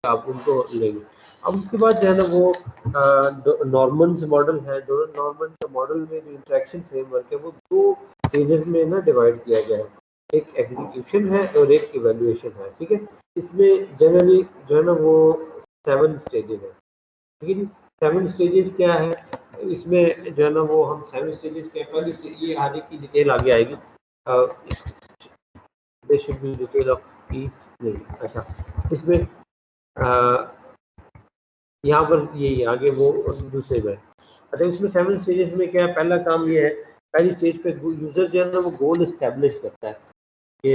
आप उनको लेंगे। अब उसके बाद जो है ना वो नॉर्मन्स मॉडल है। नॉर्मन का मॉडल में जो इंटरेक्शन फ्रेमवर्क है वो 2 फेजेस में ना डिवाइड किया गया है, एक एग्जीक्यूशन है और एक इवेल्युएशन है। ठीक है, इसमें जनरली जो है ना वो 7 स्टेजेस है। ठीक है जी, 7 स्टेजेस क्या है इसमें जो है ना वो हम 7 स्टेजेस क्या, पहले ये आगे की डिटेल आगे आएगी, they should be detail of each, नहीं अच्छा इसमें यहाँ पर ये आगे वो दूसरे में। अच्छा इसमें 7 स्टेजेस में क्या है, पहला काम ये है, पहली स्टेज पे यूजर जो है ना वो गोल एस्टेब्लिश करता है कि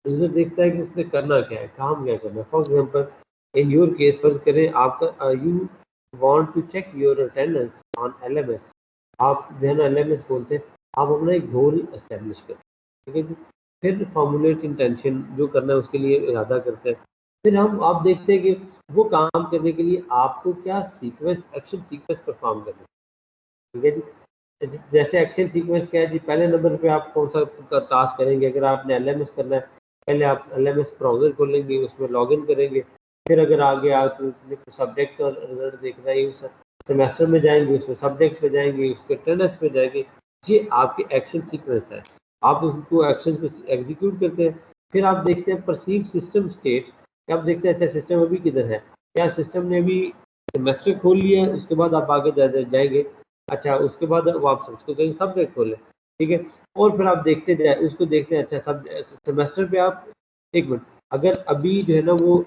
यूजर देखता है कि उसने करना क्या है, काम क्या करना है। For example in your case फर्ज करें आपका you want to check your attendance on LMS, आप जो है ना एलएमएस बोलते हैं, आप अपना एक गोल एस्टेब्लिश करते हैं। ठीक है जी, फिर फॉर्मुलेट इंटेंशन, जो करना है उसके लिए इरादा करते हैं। फिर हम आप देखते हैं कि वो काम करने के लिए आपको क्या सीक्वेंस, एक्शन सीक्वेंस परफॉर्म करना है। ठीक है जी, जैसे एक्शन सीक्वेंस क्या है जी, पहले नंबर पे आप कौन सा टास्क करेंगे। अगर आपने एलएमएस करना है, पहले आप एलएमएस ब्राउजर खोलेंगे, उसमें लॉगिन करेंगे। फिर अगर आगे आप सब्जेक्ट का रिजल्ट देखना है, उस सेमेस्टर में जाएंगे, उसमें सब्जेक्ट पे जाएंगे, उसके अटेंडेंस पे जाएंगे। ये आपके एक्शन सीक्वेंस है, आप उसको एक्शन को एग्जीक्यूट करते हैं। फिर आप देखते हैं परसीव सिस्टम स्टेट, आप देखते हैं अच्छा सिस्टम अभी किधर है, क्या सिस्टम ने अभी सेमेस्टर खोल लिया है। उसके बाद आप आगे जाएंगे, अच्छा उसके बाद वापस उसको कहीं सब्जेक्ट खोलें। ठीक है, और फिर आप देखते जाए उसको देखते हैं, अच्छा सब सेमेस्टर पे आप एक मिनट, अगर अभी जो है ना वो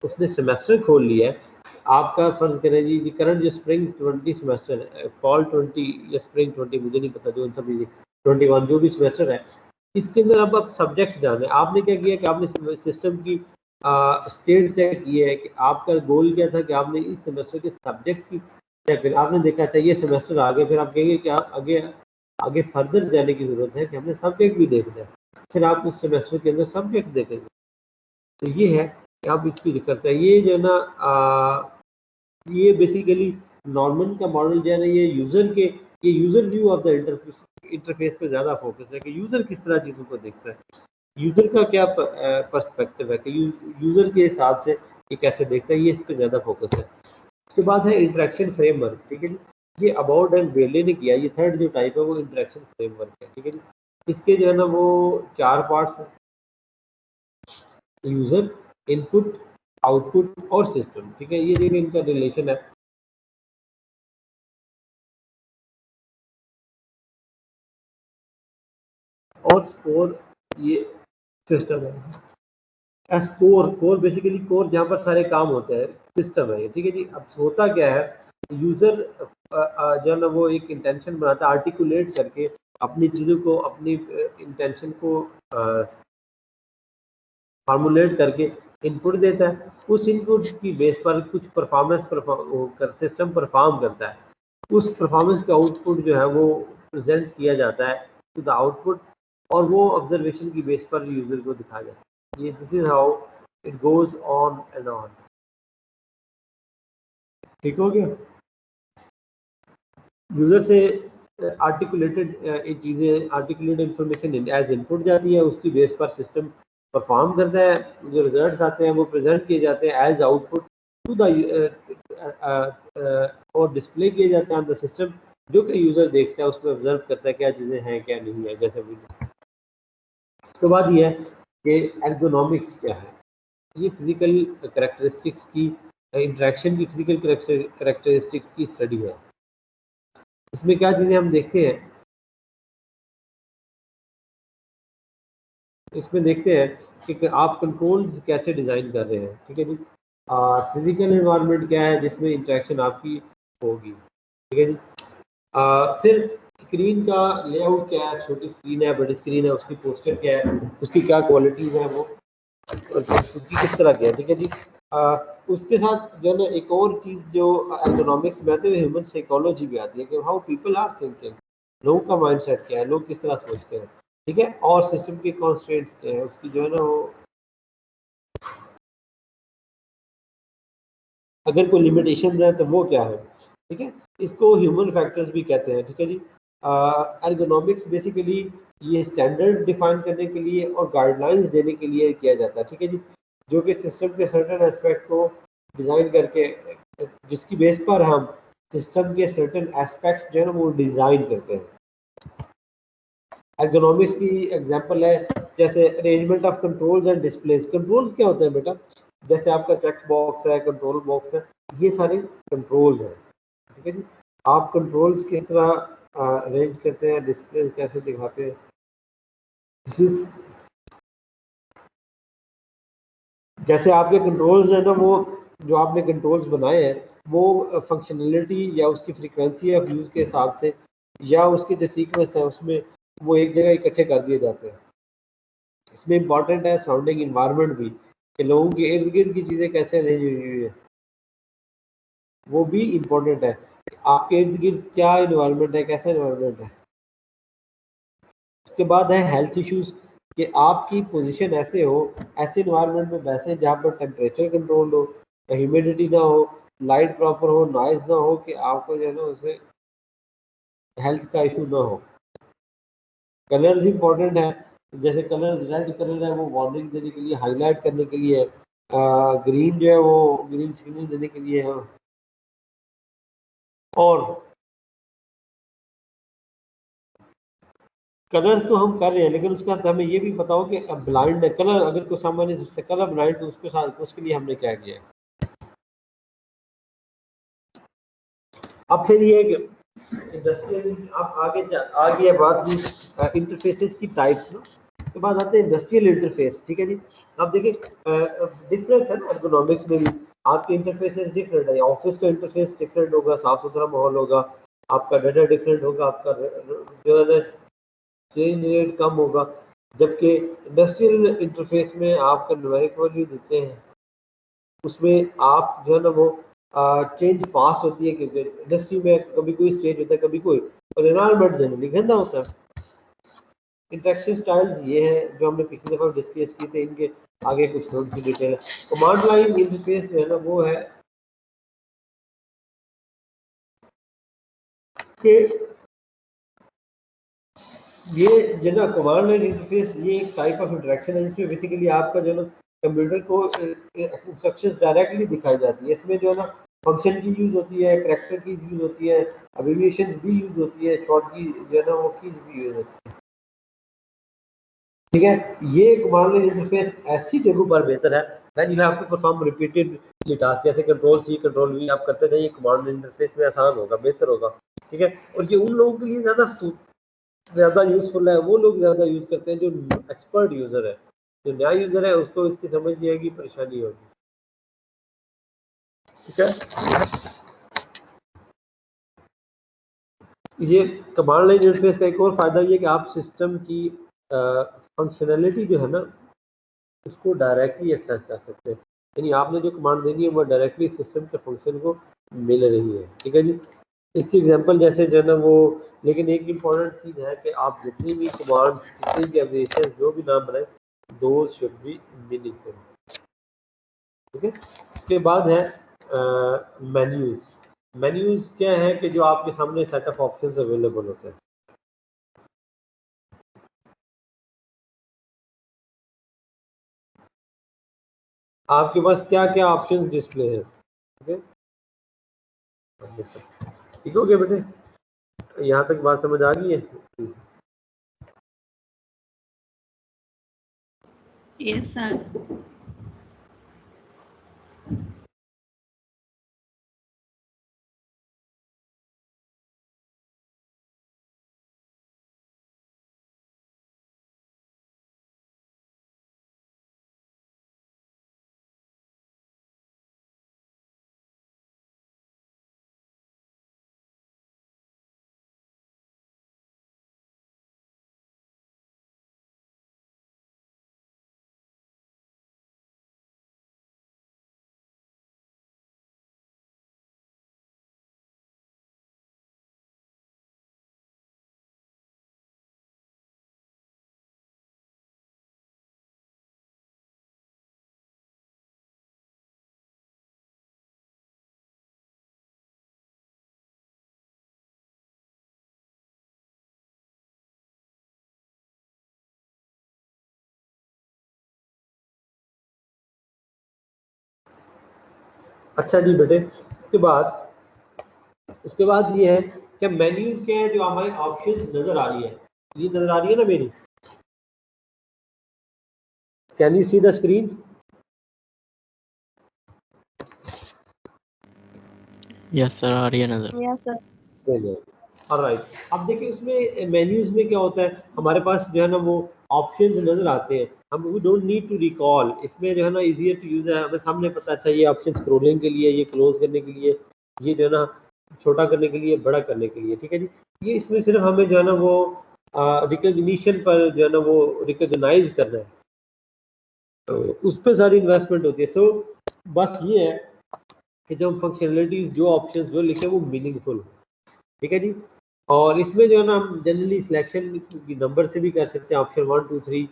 उसने सेमेस्टर खोल लिया है, आपका फर्ज करें जी करंट जो स्प्रिंग 20 सेमेस्टर है, फॉल 20 या स्प्रिंग 20 मुझे नहीं पता, जो सभी 21 जो भी सेमेस्टर है, इसके अंदर अब आप सब्जेक्ट्स जाने। आपने क्या किया कि आपने सिस्टम की स्टेट चेक की है कि आपका गोल क्या था कि आपने इस सेमेस्टर के सब्जेक्ट की चेक करी। आपने देखा चाहिए सेमेस्टर आ गए, फिर आप कहेंगे कि आप आगे आगे फर्दर जाने की जरूरत है कि हमने सब्जेक्ट भी देखना है। फिर आप उस सेमेस्टर के अंदर सब्जेक्ट देखेंगे। तो ये है कि आप इसकी दिक्कत है, ये जो है ना ये बेसिकली नॉर्मन का मॉडल जो है ना ये user view of the interface पे ज्यादा फोकस है कि यूजर किस तरह चीजों को देखता है, यूजर का क्या पर्सपेक्टिव है कि यूजर के हिसाब से ये कैसे देखता है, ये इस पे ज्यादा फोकस है। उसके बाद है इंटरेक्शन फ्रेमवर्क। ठीक है जी, ये अबाउट एंड बेले ने किया, ये थर्ड जो टाइप है वो इंटरेक्शन फ्रेमवर्क है। ठीक है जी, इसके जो है ना वो 4 पार्ट्स हैं, यूजर, इनपुट, आउटपुट और सिस्टम। ठीक है, ये देखिए इनका रिलेशन है। और स्कोर ये सिस्टम है। कोर बेसिकली कोर जहाँ पर सारे काम होते हैं, सिस्टम है ये। ठीक है जी, अब होता क्या है, यूजर जो है ना वो एक इंटेंशन बनाता है, आर्टिकुलेट करके अपनी चीज़ों को, अपनी इंटेंशन को फार्मूलेट करके इनपुट देता है। उस इनपुट की बेस पर कुछ परफॉर्मेंस सिस्टम परफॉर्म करता है। उस परफॉर्मेंस का आउटपुट जो है वो प्रेजेंट किया जाता है टू द आउटपुट, और वो ऑब्जर्वेशन की बेस पर यूजर को दिखाया जाता है। ये this is how it goes on and on. ठीक हो गया, यूजर से आर्टिकुलेटेड चीज़ें, आर्टिकुलेटेड इंफॉर्मेशन एज इनपुट जाती है, उसकी बेस पर सिस्टम परफॉर्म करता है, जो रिजल्ट्स आते हैं वो प्रेजेंट किए जाते हैं एज आउटपुट टू द और डिस्प्ले किए जाते हैं ऑन द सिस्टम, जो कि यूजर देखता है, उसमें ऑब्जर्व करता है क्या चीज़ें हैं क्या नहीं है, जैसे भी। उसके बाद ये है कि एर्गोनॉमिक्स क्या है, ये फिजिकल करेक्टरिस्टिक्स की, इंटरेक्शन की फिजिकल करेक्टरिस्टिक्स की स्टडी है। इसमें क्या चीज़ें हम देखते हैं, इसमें देखते हैं कि आप कंट्रोल्स कैसे डिज़ाइन कर रहे हैं। ठीक है जी, फिजिकल एनवायरनमेंट क्या है जिसमें इंटरेक्शन आपकी होगी। ठीक है जी, फिर स्क्रीन का लेआउट क्या है, छोटी स्क्रीन है बड़ी स्क्रीन है, उसकी पोस्टर क्या है, उसकी क्या क्वालिटीज़ हैं वो, और उसकी किस तरह की है। ठीक है जी, उसके साथ जो है ना एक और चीज़ जो इकोनॉमिक्स में आती है, ह्यूमन साइकोलॉजी भी आती है कि हाउ पीपल आर थिंकिंग, लोगों का माइंडसेट क्या है, लोग किस तरह सोचते हैं। ठीक है, और सिस्टम के कॉन्स्ट्रेंट्स क्या है, उसकी जो है ना वो अगर कोई लिमिटेशन है तो वो क्या है। ठीक है, इसको ह्यूमन फैक्टर्स भी कहते हैं। ठीक है जी, एर्गोनॉमिक्स बेसिकली ये स्टैंडर्ड डिफाइन करने के लिए और गाइडलाइंस देने के लिए किया जाता है। ठीक है जी, जो कि सिस्टम के सर्टेन एस्पेक्ट को डिज़ाइन करके, जिसकी बेस पर हम सिस्टम के सर्टेन एस्पेक्ट्स जो है ना वो डिज़ाइन करते हैं। एर्गोनॉमिक्स की एग्जांपल है जैसे arrangement of controls and displace. Controls क्या होते हैं बेटा? जैसे आपका चेक बॉक्स है, कंट्रोल बॉक्स है, ये सारे कंट्रोल्स हैं, ठीक है जी। आप कंट्रोल्स किस तरह अरेंज करते हैं, डिस्प्ले कैसे दिखाते हैं, दिस इज, जैसे आपके कंट्रोल्स है ना, वो जो आपने कंट्रोल्स बनाए हैं वो फंक्शनलिटी या उसकी फ्रीक्वेंसी ऑफ यूज़ के हिसाब से या उसके जो सीक्वेंस है उसमें वो एक जगह इकट्ठे कर दिए जाते हैं। इसमें इंपॉर्टेंट है सराउंडिंग इन्वायरमेंट भी, कि लोगों के इर्द गिर्द की चीज़ें कैसे अरेंज हुई है, वो भी इम्पोर्टेंट है। आपके इर्द गिर्द क्या इन्वायरमेंट है, कैसा इन्वायरमेंट है। उसके बाद है हेल्थ इश्यूज, कि आपकी पोजीशन ऐसे हो, ऐसे इन्वायरमेंट में बैसे जहाँ पर टेम्परेचर कंट्रोल हो, ह्यूमिडिटी ना हो, लाइट प्रॉपर हो, नॉइज ना हो, कि आपको जो है ना उसे हेल्थ का इशू ना हो। कलर्स इंपॉर्टेंट है, जैसे कलर्स रेड कलर है वो वार्निंग देने के लिए, हाईलाइट करने के लिए है, ग्रीन जो है वो ग्रीन सिग्नल देने के लिए है। और कलर्स तो हम कर रहे हैं, लेकिन उसका हमें ये भी बताओ कि ब्लाइंड है कलर, अगर कोई सामान्य से कलर ब्लाइंड तो उसके साथ उसके लिए हमने क्या किया है। अब फिर ये इंडस्ट्रियल, अब आगे बात की इंटरफेसेस की टाइप्स ना, उसके बाद आते हैं इंडस्ट्रियल इंटरफेस, ठीक है जी। अब देखिए डिफरेंस है ना एर्गोनॉमिक्स में भी, आपके इंटरफेसेस डिफरेंट है, ऑफिस का इंटरफेस डिफरेंट होगा, साफ सुथरा माहौल होगा, आपका डाटा डिफरेंट होगा, आपका जो है ना चेंज रेट कम होगा, जबकि इंडस्ट्रियल इंटरफेस में आपका न्यूमेरिक वैल्यू देते हैं, उसमें आप जो है ना वो चेंज फास्ट होती है, क्योंकि इंडस्ट्री में कभी कोई स्टेज होता है, कभी कोई, और एनवायरनमेंट जनरली गंदा होता है। इंटरेक्शन स्टाइल्स ये हैं जो हमने पिछली दफा डिस्कस किए थे, इनके आगे कुछ थोड़ी सी डिटेल है। कमांड लाइन इंटरफेस जो है ना वो है कि ये जो ना कमांड लाइन इंटरफेस ये एक टाइप ऑफ इंटरेक्शन है जिसमें बेसिकली आपका जो ना कंप्यूटर को इंस्ट्रक्शंस डायरेक्टली दिखाई जाती है। इसमें जो है ना फंक्शन की यूज होती है, कैरेक्टर की यूज होती है, एब्रिविएशंस भी यूज होती है, शॉर्ट की जो है ना वो कीज भी यूज होती है, ठीक है। ये कमांड लाइन इंटरफेस ऐसी जगहों पर बेहतर है when you have to perform repeatedly task, जैसे कंट्रोल सी कंट्रोल वी आप करते रहिए, कमांड लाइन इंटरफेस में आसान होगा, बेहतर होगा, ठीक है। और ये उन लोगों के लिए ज़्यादा यूजफुल है, वो लोग ज़्यादा यूज़ करते हैं जो एक्सपर्ट यूज़र है। जो नया यूज़र है उसको इसकी समझ नहीं आएगी, परेशानी होगी, ठीक है। ये कमांड लाइन इंटरफेस का एक और फ़ायदा ये कि आप सिस्टम की फंक्शनैलिटी जो है ना उसको डायरेक्टली एक्सेस कर सकते हैं, यानी आपने जो कमांड देनी है वो डायरेक्टली सिस्टम के फंक्शन को मिल रही है, ठीक है जी। इसकी एग्जांपल जैसे जो है ना वो, लेकिन एक इम्पॉर्टेंट चीज़ है कि आप जितनी भी कमांड, जितनी भी एब्रिविएशन जो भी नाम बनाए, दोज शुड बी मीनिंगफुल, ठीक है। उसके बाद है मेन्यूज। मेन्यूज क्या है कि जो आपके सामने सेट ऑफ ऑप्शंस अवेलेबल होते हैं। आपके पास क्या क्या ऑप्शंस डिस्प्ले है, ठीक है। ठीक हो गया बेटे, यहाँ तक बात समझ आ गई है? Yes sir. अच्छा जी बेटे, उसके बाद ये है कि मेन्यूज के जो हमारे ऑप्शंस नजर आ रही है, ये नजर आ रही है ना मेरी? Can you see the screen? Yes sir, आ रही है नजर। Yes sir. ऑलराइट, अब देखिए इसमें मेन्यूज में क्या होता है, हमारे पास जो है ना वो ऑप्शंस नजर आते हैं, हम we don't need to recall, इसमें जो है ना इजियर टू यूज है, हमें सामने पता अच्छा ये ऑप्शन स्क्रोलिंग के लिए, ये क्लोज करने के लिए, ये जो है ना छोटा करने के लिए, बड़ा करने के लिए, ठीक है जी। ये इसमें सिर्फ हमें जो है ना वो रिकग्निशन पर जो है ना वो रिकग्नाइज करना है, तो उस पर सारी इन्वेस्टमेंट होती है। सो बस ये है कि जो फंक्शनलिटीज, जो ऑप्शंस जो लिखे वो मीनिंगफुल हो, ठीक है जी। और इसमें जो है ना हम जनरली सिलेक्शन की नंबर से भी कर सकते हैं, ऑप्शन 1 2 3,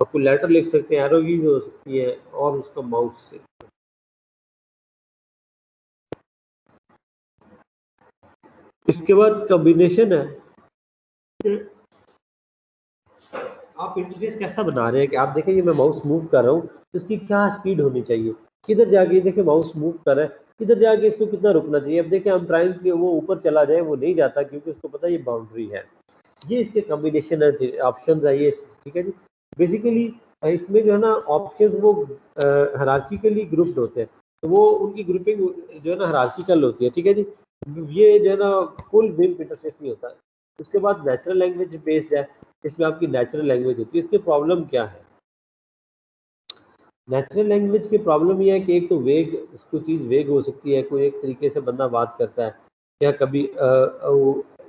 और कोई लेटर लिख सकते हैं, एरो कीज हो सकती है, और उसका माउस से। इसके बाद कॉम्बिनेशन है, आप इंटरफेस कैसा बना रहे हैं कि आप देखें ये मैं माउस मूव कर रहा हूँ तो इसकी क्या स्पीड होनी चाहिए, किधर जाके देखें माउस मूव कर रहा है, किधर जाके इसको कितना रुकना चाहिए। अब देखें हम ट्राइंग के वो ऊपर चला जाए, वो नहीं जाता क्योंकि उसको पता है ये बाउंड्री है। ये इसके कॉम्बिनेशन है, ऑप्शन है ये, ठीक है जी। बेसिकली इसमें जो है ना ऑप्शंस वो हायरार्किकली ग्रुप्ड होते हैं, तो वो उनकी ग्रुपिंग जो है ना हायरार्किकल होती है, ठीक है जी। ये जो है ना फुल विम्प इंटरफेस नहीं होता है। उसके बाद नेचुरल लैंग्वेज बेस्ड है, इसमें आपकी नेचुरल लैंग्वेज होती है। इसकी प्रॉब्लम क्या है? नेचुरल लैंग्वेज की प्रॉब्लम ये है कि एक तो वेग, कोई चीज़ वेग हो सकती है, कोई एक तरीके से बंदा बात करता है, या कभी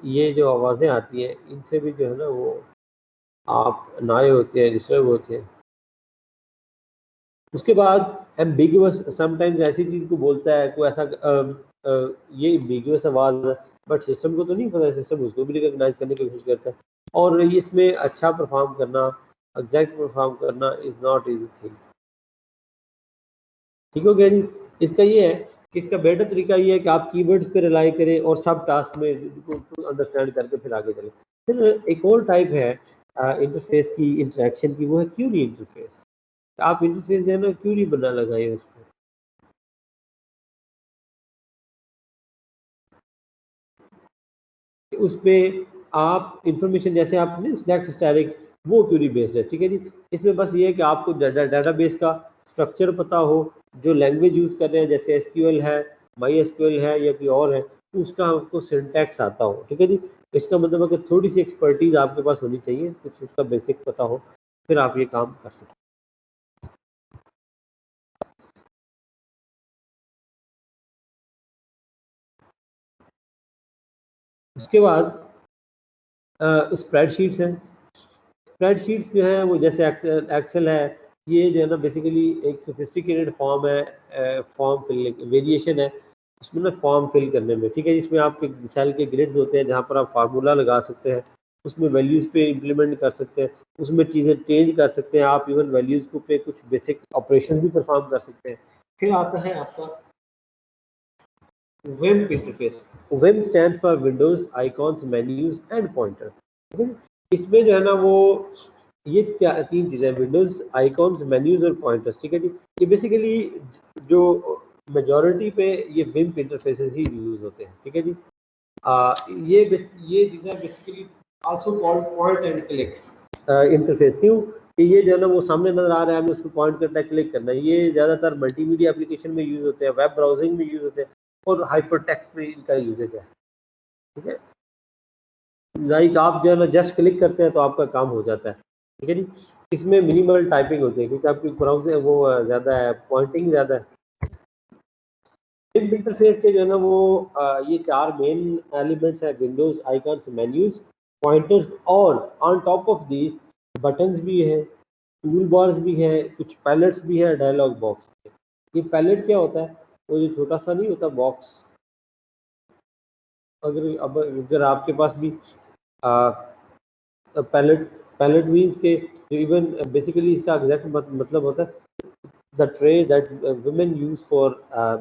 ये जो आवाज़ें आती हैं इनसे भी जो है ना वो आप नाए होते हैं, डिस्टर्ब होते हैं। उसके बाद एम्बिगुअस, समटाइम्स ऐसी चीज़ को बोलता है कोई ऐसा ये एम्बिगुअस आवाज़ है, बट सिस्टम को तो नहीं पता, सिस्टम उसको भी रिकॉग्नाइज करने की कोशिश करता है। और इसमें अच्छा परफॉर्म करना, एग्जैक्ट परफॉर्म करना इज़ नॉट ईजी थिंग, ठीक हो गया जी। इसका ये है कि इसका बेटर तरीका ये है कि आप कीवर्ड्स पे रिलाई करें और सब टास्क में अंडरस्टैंड करके फिर आगे चलें। फिर एक और टाइप है इंटरफेस की, इंटरेक्शन की, वो है क्यूरी इंटरफेस। आप इंटरफेस जो है ना क्यूरी बना लगाए उसको, उस पर आप इंफॉर्मेशन जैसे आपने सिलेक्ट स्टैटिक, वो क्यूरी बेस्ड है, ठीक है जी। इसमें बस ये है कि आपको डाटाबेस का स्ट्रक्चर पता हो, जो लैंग्वेज यूज़ कर रहे हैं जैसे एसक्यूएल है, माई एसक्यूएल है या कोई और है, उसका आपको सिंटैक्स आता हो, ठीक है जी। इसका मतलब है कि थोड़ी सी एक्सपर्टीज आपके पास होनी चाहिए, कुछ उसका बेसिक पता हो, फिर आप ये काम कर सकते हैं। उसके बाद स्प्रेडशीट्स हैं। स्प्रेडशीट्स जो है वो जैसे एक्सेल है, ये जो है ना बेसिकली एक सोफिस्टिकेटेड फॉर्म है, फॉर्म फिल वेरिएशन है उसमें ना, फॉर्म फिल करने में, ठीक है। इसमें आपके सेल के ग्रिड्स होते हैं जहाँ पर आप फार्मूला लगा सकते हैं, उसमें वैल्यूज़ पे इम्प्लीमेंट कर सकते हैं, उसमें चीज़ें चेंज कर सकते हैं आप, इवन वैल्यूज़ को पे कुछ बेसिक ऑपरेशन भी परफॉर्म कर सकते हैं। फिर आता है आपका विम्प इंटरफेस। विम्प stand for windows icons menus and pointers. इसमें जो है ना वो ये तीन चीज़ें, विंडोज आइकॉन्स मेन्यूज और पॉइंटर्स, ठीक है जी। ये बेसिकली जो मेजॉरिटी पे ये विम्प इंटरफेसेस ही यूज होते हैं, ठीक है जी। ये चीज़ें basically also called point and click interface. क्यों कि ये जो है ना वो सामने नजर आ रहा है, हमें उसको पॉइंट करना है, क्लिक करना है। ये ज़्यादातर मल्टीमीडिया एप्लीकेशन में यूज होते हैं, वेब ब्राउजिंग में यूज होते हैं, और हाइपर टेक्स्ट में इनका यूजेज है, ठीक है। लाइक आप जो है ना जस्ट क्लिक करते हैं तो आपका काम हो जाता है, ठीक है जी। इसमें मिनिमल टाइपिंग होती है क्योंकि आपकी ब्राउजिंग वो ज़्यादा है, पॉइंटिंग ज़्यादा है। इंटरफेस के जो है ना वो ये चार मेन एलिमेंट्स है, विंडोज आइकॉन्स मेन्यूज पॉइंटर्स, और on top of this buttons भी है, टूल बार्स भी है, कुछ पैलेट्स भी है, डायलॉग बॉक्स। ये पैलेट क्या होता है? वो जो छोटा सा नहीं होता बॉक्स, अगर आपके पास भी पैलेट, पैलेट मीन्स के इवन बेसिकली इसका एग्जैक्ट मतलब होता है the tray that women use for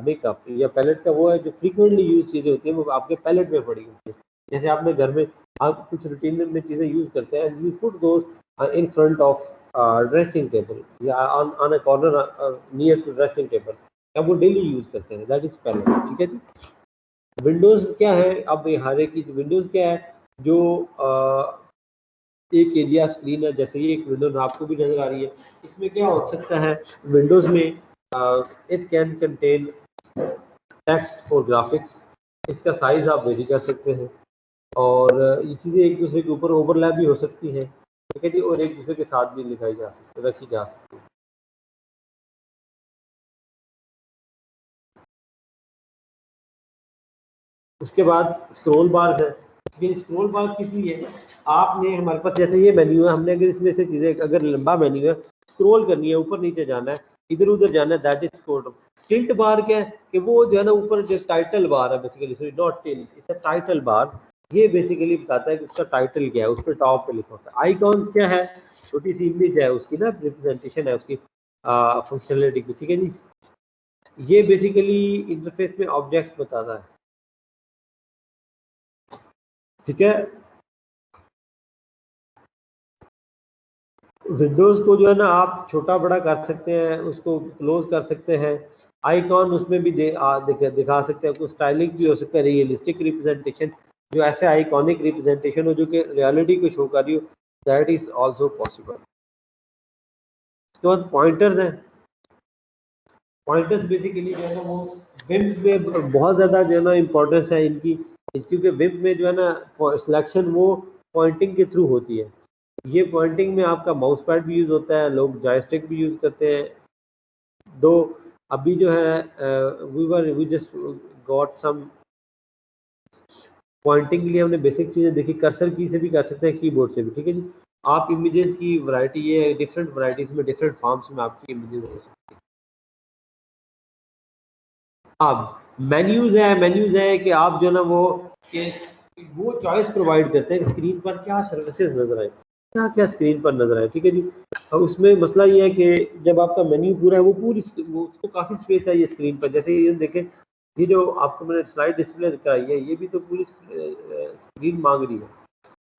makeup, या पैलेट का वो है जो फ्रीक्वेंटली यूज चीज़ें होती हैं वो आपके पैलेट में पड़ी होती है। जैसे आपने घर में आप कुछ रूटीन में चीज़ें यूज करते हैं, you put those in front of dressing table या on a corner near to dressing table, या वो डेली यूज करते हैं, दैट इज पहले। ठीक है जी। विंडोज क्या है, अब हर एक की विंडोज क्या है, जो एक एरिया स्क्रीन है, जैसे ये एक विंडोज आपको भी नजर आ रही है, इसमें क्या हो सकता है विंडोज में, इट कैन कंटेन टेक्स्ट और ग्राफिक्स, इसका साइज आप वेरी कर सकते हैं, और ये चीज़ें एक दूसरे के ऊपर ओवरलैप भी हो सकती हैं, ठीक है जी, और एक दूसरे के साथ भी लिखाई जा सकती, रखी जा सकती है। उसके बाद स्क्रॉल बार है, ये स्क्रॉल बार किस लिए है, आपने हमारे पास जैसे ये मेन्यू है, हमने अगर इसमें से चीज़ें, अगर लंबा मेन्यू है, स्क्रॉल करनी है, ऊपर नीचे जाना है, इधर उधर जाना है, दैट इज स्क्रॉल। टिल्ट बार क्या है कि वो जो है ना ऊपर जो टाइटल बार है, basically sorry not tilt, it's a title bar, ये बेसिकली बताता है कि उसका टाइटल क्या है, उस पर टॉप पे लिखा होता है। आइकॉन्स क्या है, छोटी सी इमेज है उसकी ना, रिप्रेजेंटेशन है उसकी फंक्शनलिटी की, ठीक है जी। ये बेसिकली इंटरफेस में ऑब्जेक्ट्स बताता है, ठीक है। विंडोज को जो है ना आप छोटा बड़ा कर सकते हैं, उसको क्लोज कर सकते हैं, आइकॉन उसमें भी दिखा सकते हैं, कुछ स्टाइलिंग भी हो सकता है, रियलिस्टिक रिप्रेजेंटेशन, जो ऐसे आइकॉनिक रिप्रेजेंटेशन हो जो कि रियलिटी को शो कर रही हो, दैट इज आल्सो पॉसिबल। उसके बाद पॉइंटर्स हैं, पॉइंटर्स बेसिकली जो है ना वो विम्प में बहुत ज़्यादा जो है ना इम्पोर्टेंस है इनकी, क्योंकि विम्प में जो है ना सिलेक्शन वो पॉइंटिंग के थ्रू होती है। ये पॉइंटिंग में आपका माउस पैड भी यूज़ होता है, लोग जॉयस्टिक भी यूज़ करते हैं। दो अभी जो है we just got some pointing के लिए हमने बेसिक चीज़ें देखी, कर्सर की से भी कर सकते हैं, कीबोर्ड से भी, ठीक है जी। आप इमेजेस की वैरायटी, ये डिफरेंट वैरायटीज में, डिफरेंट फॉर्म्स में आपकी इमेजेस हो सकती है। अब मेन्यूज है कि आप जो ना कि वो चॉइस प्रोवाइड करते हैं स्क्रीन पर क्या सर्विसेज नजर आए, क्या क्या स्क्रीन पर नजर आए, ठीक है जी। और उसमें मसला ये है कि जब आपका मेन्यू पूरा है, वो उसको काफ़ी स्पेस चाहिए स्क्रीन पर, जैसे ये देखें, ये जो आपको मैंने स्लाइड डिस्प्ले दिखाई है, ये भी तो पूरी स्क्रीन मांग रही है,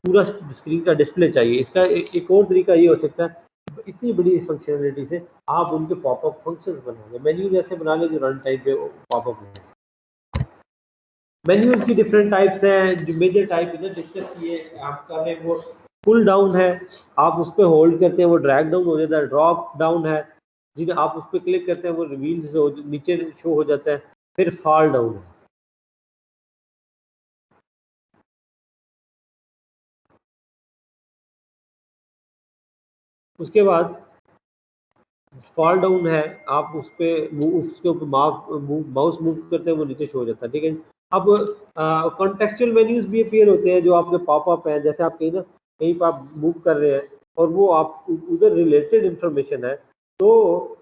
पूरा स्क्रीन का डिस्प्ले चाहिए। इसका एक और तरीका ये हो सकता है, इतनी बड़ी फंक्शनलिटी से आप उनके पॉपअप फंक्शंस बना लें, मेन्यूज ऐसे बना लें जो रन टाइम पे पॉपअप हो। मेन्यूज की डिफरेंट टाइप्स हैं, जो मेजर टाइप इधर डिस्कस किए आप कर रहे हैं, वो पुल डाउन है, आप उस पर होल्ड करते हैं वो ड्रैग डाउन हो जाता है, ड्रॉप डाउन है, जिन्हें आप उस पर क्लिक करते हैं वो रिवील से नीचे शो हो जाता है, फिर फॉल डाउन है। उसके बाद फॉल डाउन है, आप उस पर उसके ऊपर माउस मूव करते हैं वो नीचे शो हो जाता है, ठीक है। अब कॉन्टेक्चुअल मेन्यूज भी अपीयर होते हैं, जो आपके पॉपअप हैं, जैसे आप कहीं पर आप मूव कर रहे हैं और वो आप उधर रिलेटेड इंफॉर्मेशन है, तो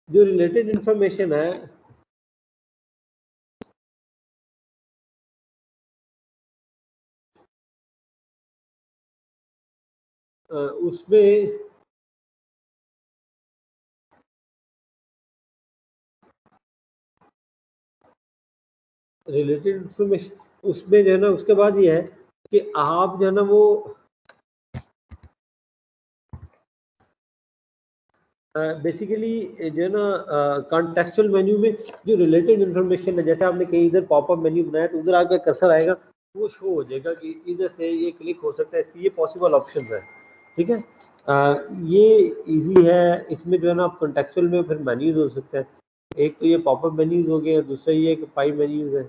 जो रिलेटेड इंफॉर्मेशन है उसमें रिलेटेड इंफॉर्मेशन उसमें जो है ना, उसके बाद ये है कि आप जो है ना वो बेसिकली जो है ना कॉन्टेक्चुअल मेन्यू में जो रिलेटेड इन्फॉर्मेशन है, जैसे आपने कहीं इधर पॉपअप मेन्यू बनाया तो उधर आगे कर्सर आएगा, वो शो हो जाएगा कि इधर से ये क्लिक हो सकता है, इसकी ये पॉसिबल ऑप्शन है, ठीक है। ये इजी है, इसमें जो है ना आप कॉन्टेक्चुअल में फिर मेन्यूज हो सकते हैं, एक तो ये पॉपअप मेन्यूज हो गए, दूसरा ये कि पाई मेन्यूज है।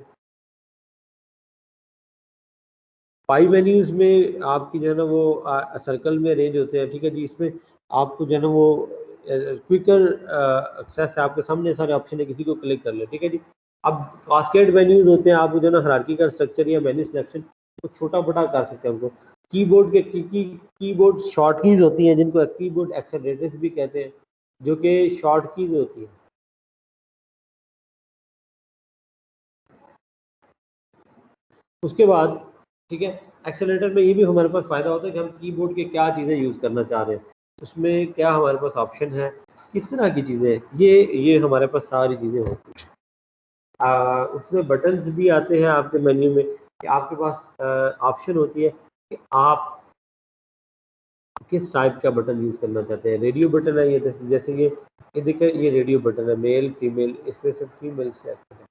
पाई मेन्यूज में आपकी जो है ना वो सर्कल में अरेंज होते हैं, ठीक है जी। इसमें आपको जो है ना वो क्विकर एक्सेस है, आपके सामने सारे ऑप्शन है, किसी को क्लिक कर ले, ठीक है जी। अब कास्केड मेन्यूज होते हैं, आप जो है ना हायरार्की का स्ट्रक्चर या मेन्यू सिलेक्शन को छोटा बड़ा कर सकते हैं उनको। कीबोर्ड के कीबोर्ड शॉर्ट कीज होती हैं, जिनको कीबोर्ड एक्सेलरेटर्स भी कहते हैं, जो कि शॉर्ट कीज होती हैं। उसके बाद ठीक है, एक्सेलेरेटर में ये भी हमारे पास फ़ायदा होता है कि हम कीबोर्ड के क्या चीज़ें यूज़ करना चाह रहे हैं, उसमें क्या हमारे पास ऑप्शन है, किस तरह की चीज़ें, ये हमारे पास सारी चीज़ें होती हैं। उसमें बटन्स भी आते हैं आपके मेन्यू में कि आपके पास ऑप्शन होती है कि आप किस टाइप का बटन यूज़ करना चाहते हैं। रेडियो बटन है ये, जैसे ये देखिए, ये रेडियो बटन है, मेल फीमेल, इसमें से फीमेल सेलेक्ट है।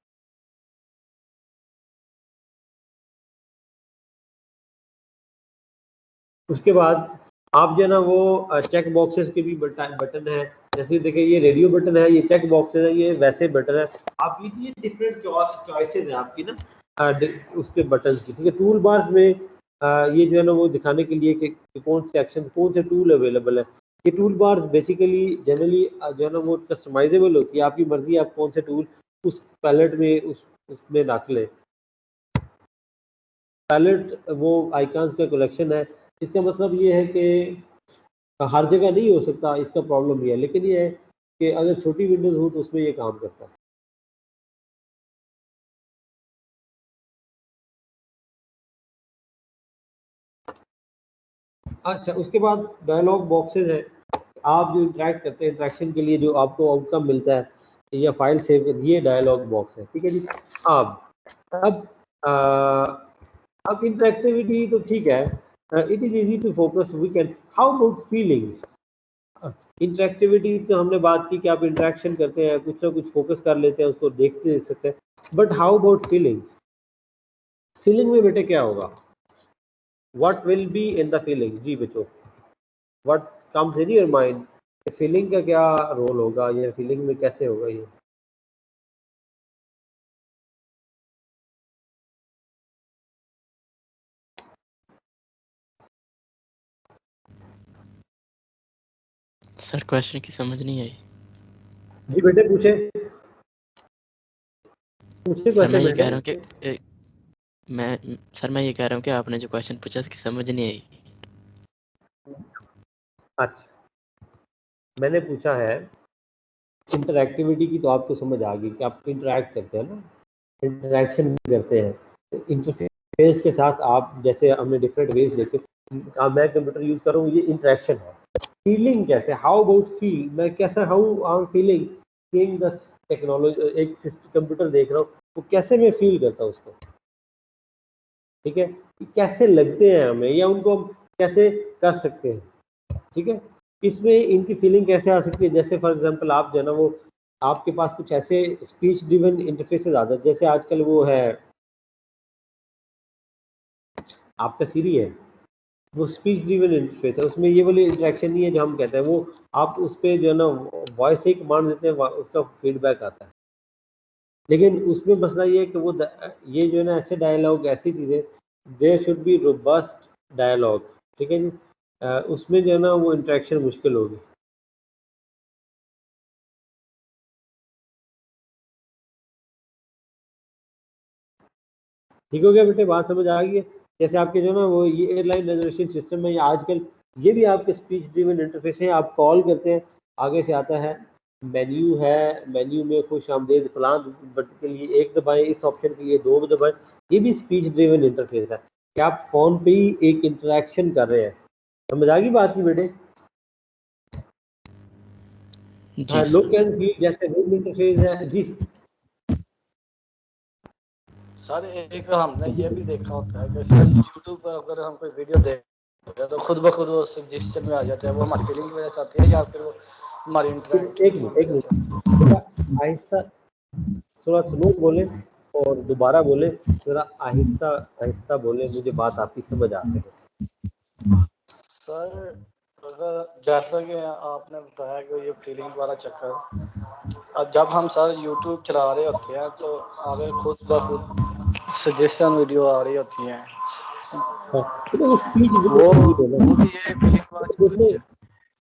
उसके बाद आप जो है ना वो चेक बॉक्सेस के भी बटन है, जैसे देखिए ये रेडियो बटन है, ये चेक बॉक्सेस है, ये वैसे बटन है। आप ये डिफरेंट चॉइसेस है आपकी ना उसके बटन की, ठीक है। टूल बार्स में ये जो है ना वो दिखाने के लिए कि कौन से एक्शन, कौन से टूल अवेलेबल है। ये टूल बार्स बेसिकली जनरली जो है ना वो कस्टमाइजेबल होती है, आपकी मर्जी है आप कौन से टूल उस पैलेट में उसमें दाखिल है। पैलेट वो आइकॉन्स का कलेक्शन है। इसका मतलब ये है कि हर जगह नहीं हो सकता, इसका प्रॉब्लम ये है, लेकिन ये है कि अगर छोटी विंडोज हो तो उसमें ये काम करता है। अच्छा, उसके बाद डायलॉग बॉक्सेस है, आप जो इंटरेक्ट करते हैं, इंटरेक्शन के लिए जो आपको आउटकम मिलता है या फाइल सेव कर, ये डायलॉग बॉक्स है, ठीक है जी। अब अब इंटरेक्टिविटी तो ठीक है, it is easy to focus, we can, how about feeling. Interactivity तो हमने बात की कि आप इंटरेक्शन करते हैं, कुछ ना कुछ फोकस कर लेते हैं, उसको देखते देख सकते हैं, but how about feeling. Feeling में बेटे क्या होगा, what will be in the feeling जी बच्चों, what comes in your mind, feeling का क्या रोल होगा, या फीलिंग में कैसे होगा ये। सर क्वेश्चन की समझ नहीं आई। जी बेटे पूछे पूछे सर मैं क्वेश्चन ये कह बेटे। रहा हूँ कि मैं ये कह रहा हूँ कि आपने जो क्वेश्चन पूछा उसकी समझ नहीं आई। अच्छा, मैंने पूछा है इंटरएक्टिविटी की, तो आपको समझ आ गई कि आप इंटरैक्ट करते हैं ना, इंटरैक्शन करते हैं इंटरफेस के साथ। आप जैसे हमने डिफरेंट वेज देखे, मैं कंप्यूटर यूज कर रहा हूँ, ये इंटरेक्शन है। फीलिंग कैसे, हाउ अबाउट फील, मैं कैसा, how I am feeling seeing the technology, एक कंप्यूटर देख रहा हूँ, वो कैसे मैं फील करता हूँ उसको, ठीक है। कैसे लगते हैं हमें, या उनको हम कैसे कर सकते हैं, ठीक है। इसमें इनकी फीलिंग कैसे आ सकती है, जैसे फॉर एग्जांपल आप जो है ना वो आपके पास कुछ ऐसे स्पीच ड्रिवन इंटरफेसेस आते हैं, जैसे आजकल वो है आपका सीरी है, वो स्पीच ड्रिवन इंटरफेस है, उसमें ये वाली इंटरेक्शन नहीं है जो हम कहते हैं। वो आप उस पर जो है ना वॉइस से ही कमांड देते हैं, उसका फीडबैक आता है। लेकिन उसमें मसला ये है कि वो ये जो है ना ऐसे डायलॉग, ऐसी चीज़ें, there should be robust dialogue, ठीक है जी। उसमें जो है ना वो इंटरेक्शन मुश्किल होगी। ठीक हो गया बेटे, बात समझ आ गई है। जैसे आपके जो ना वो ये एयरलाइन रिजर्वेशन सिस्टम में, या आजकल ये भी आपके स्पीच ड्रिवन इंटरफेस है, आप कॉल करते हैं, आगे से आता है मेन्यू है, मेन्यू में खुश आमदेद फलां बटन के लिए एक दबाएं, इस ऑप्शन के लिए दो दबाएं, ये भी स्पीच ड्रिवन इंटरफेस है कि आप फोन पे ही एक इंटरेक्शन कर रहे हैं। समझ आ गई बात की बेटे। जी हाँ, सर। लुक एंड फील जैसे रूम इंटरफेस है जी। सर एक हमने ये भी देखा होता है कि सर यूट्यूब पर अगर हम कोई वीडियो देख रहे हैं तो खुद ब खुद वो सजेशन में आ जाता है, वो हमारी फीलिंग की वजह से आती है या फिर वो हमारी एक इंटरेक्टिविटी मिनट की एक वजह से आती है? मिनट बेटा, आहिस्ता, थोड़ा स्लो बोले और दोबारा बोले, थोड़ा आहिस्ता आहिस्ता बोले, मुझे बात आपकी समझ आ सके। सर अगर जैसा कि आपने बताया कि ये फीलिंग वाला चक्कर, अब जब हम सर यूट्यूब चला रहे होते हैं तो आगे खुद ब खुद सजेशन वीडियो आ रही होती हैं, हाँ, तो वो स्पीच वो ड्रिवन है ना, वो भी ये फीलिंग वाला चक्कर ही देखिए है।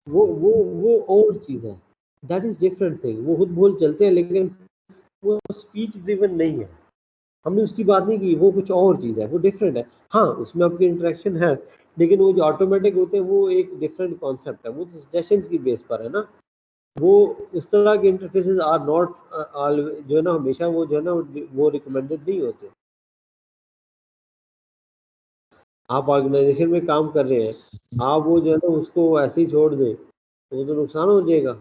वो और चीज़ है, दैट इज डिफरेंट थिंग। वो खुद बोल चलते हैं, लेकिन वो स्पीच ड्रिवन नहीं है, हमने उसकी बात नहीं की, वो कुछ और चीज़ है, वो डिफरेंट है। हाँ, उसमें आपकी इंटरेक्शन है, लेकिन वो जो ऑटोमेटिक होते हैं वो एक डिफरेंट कॉन्सेप्ट है, वो सजेशन की बेस पर है ना। वो उस तरह के इंटरफेसेस आर नॉट जो है ना हमेशा वो जो है ना वो रिकमेंडेड नहीं होते। आप ऑर्गेनाइजेशन में काम कर रहे हैं, आप वो जो है ना उसको ऐसे ही छोड़ दें तो वो तो नुकसान हो जाएगा।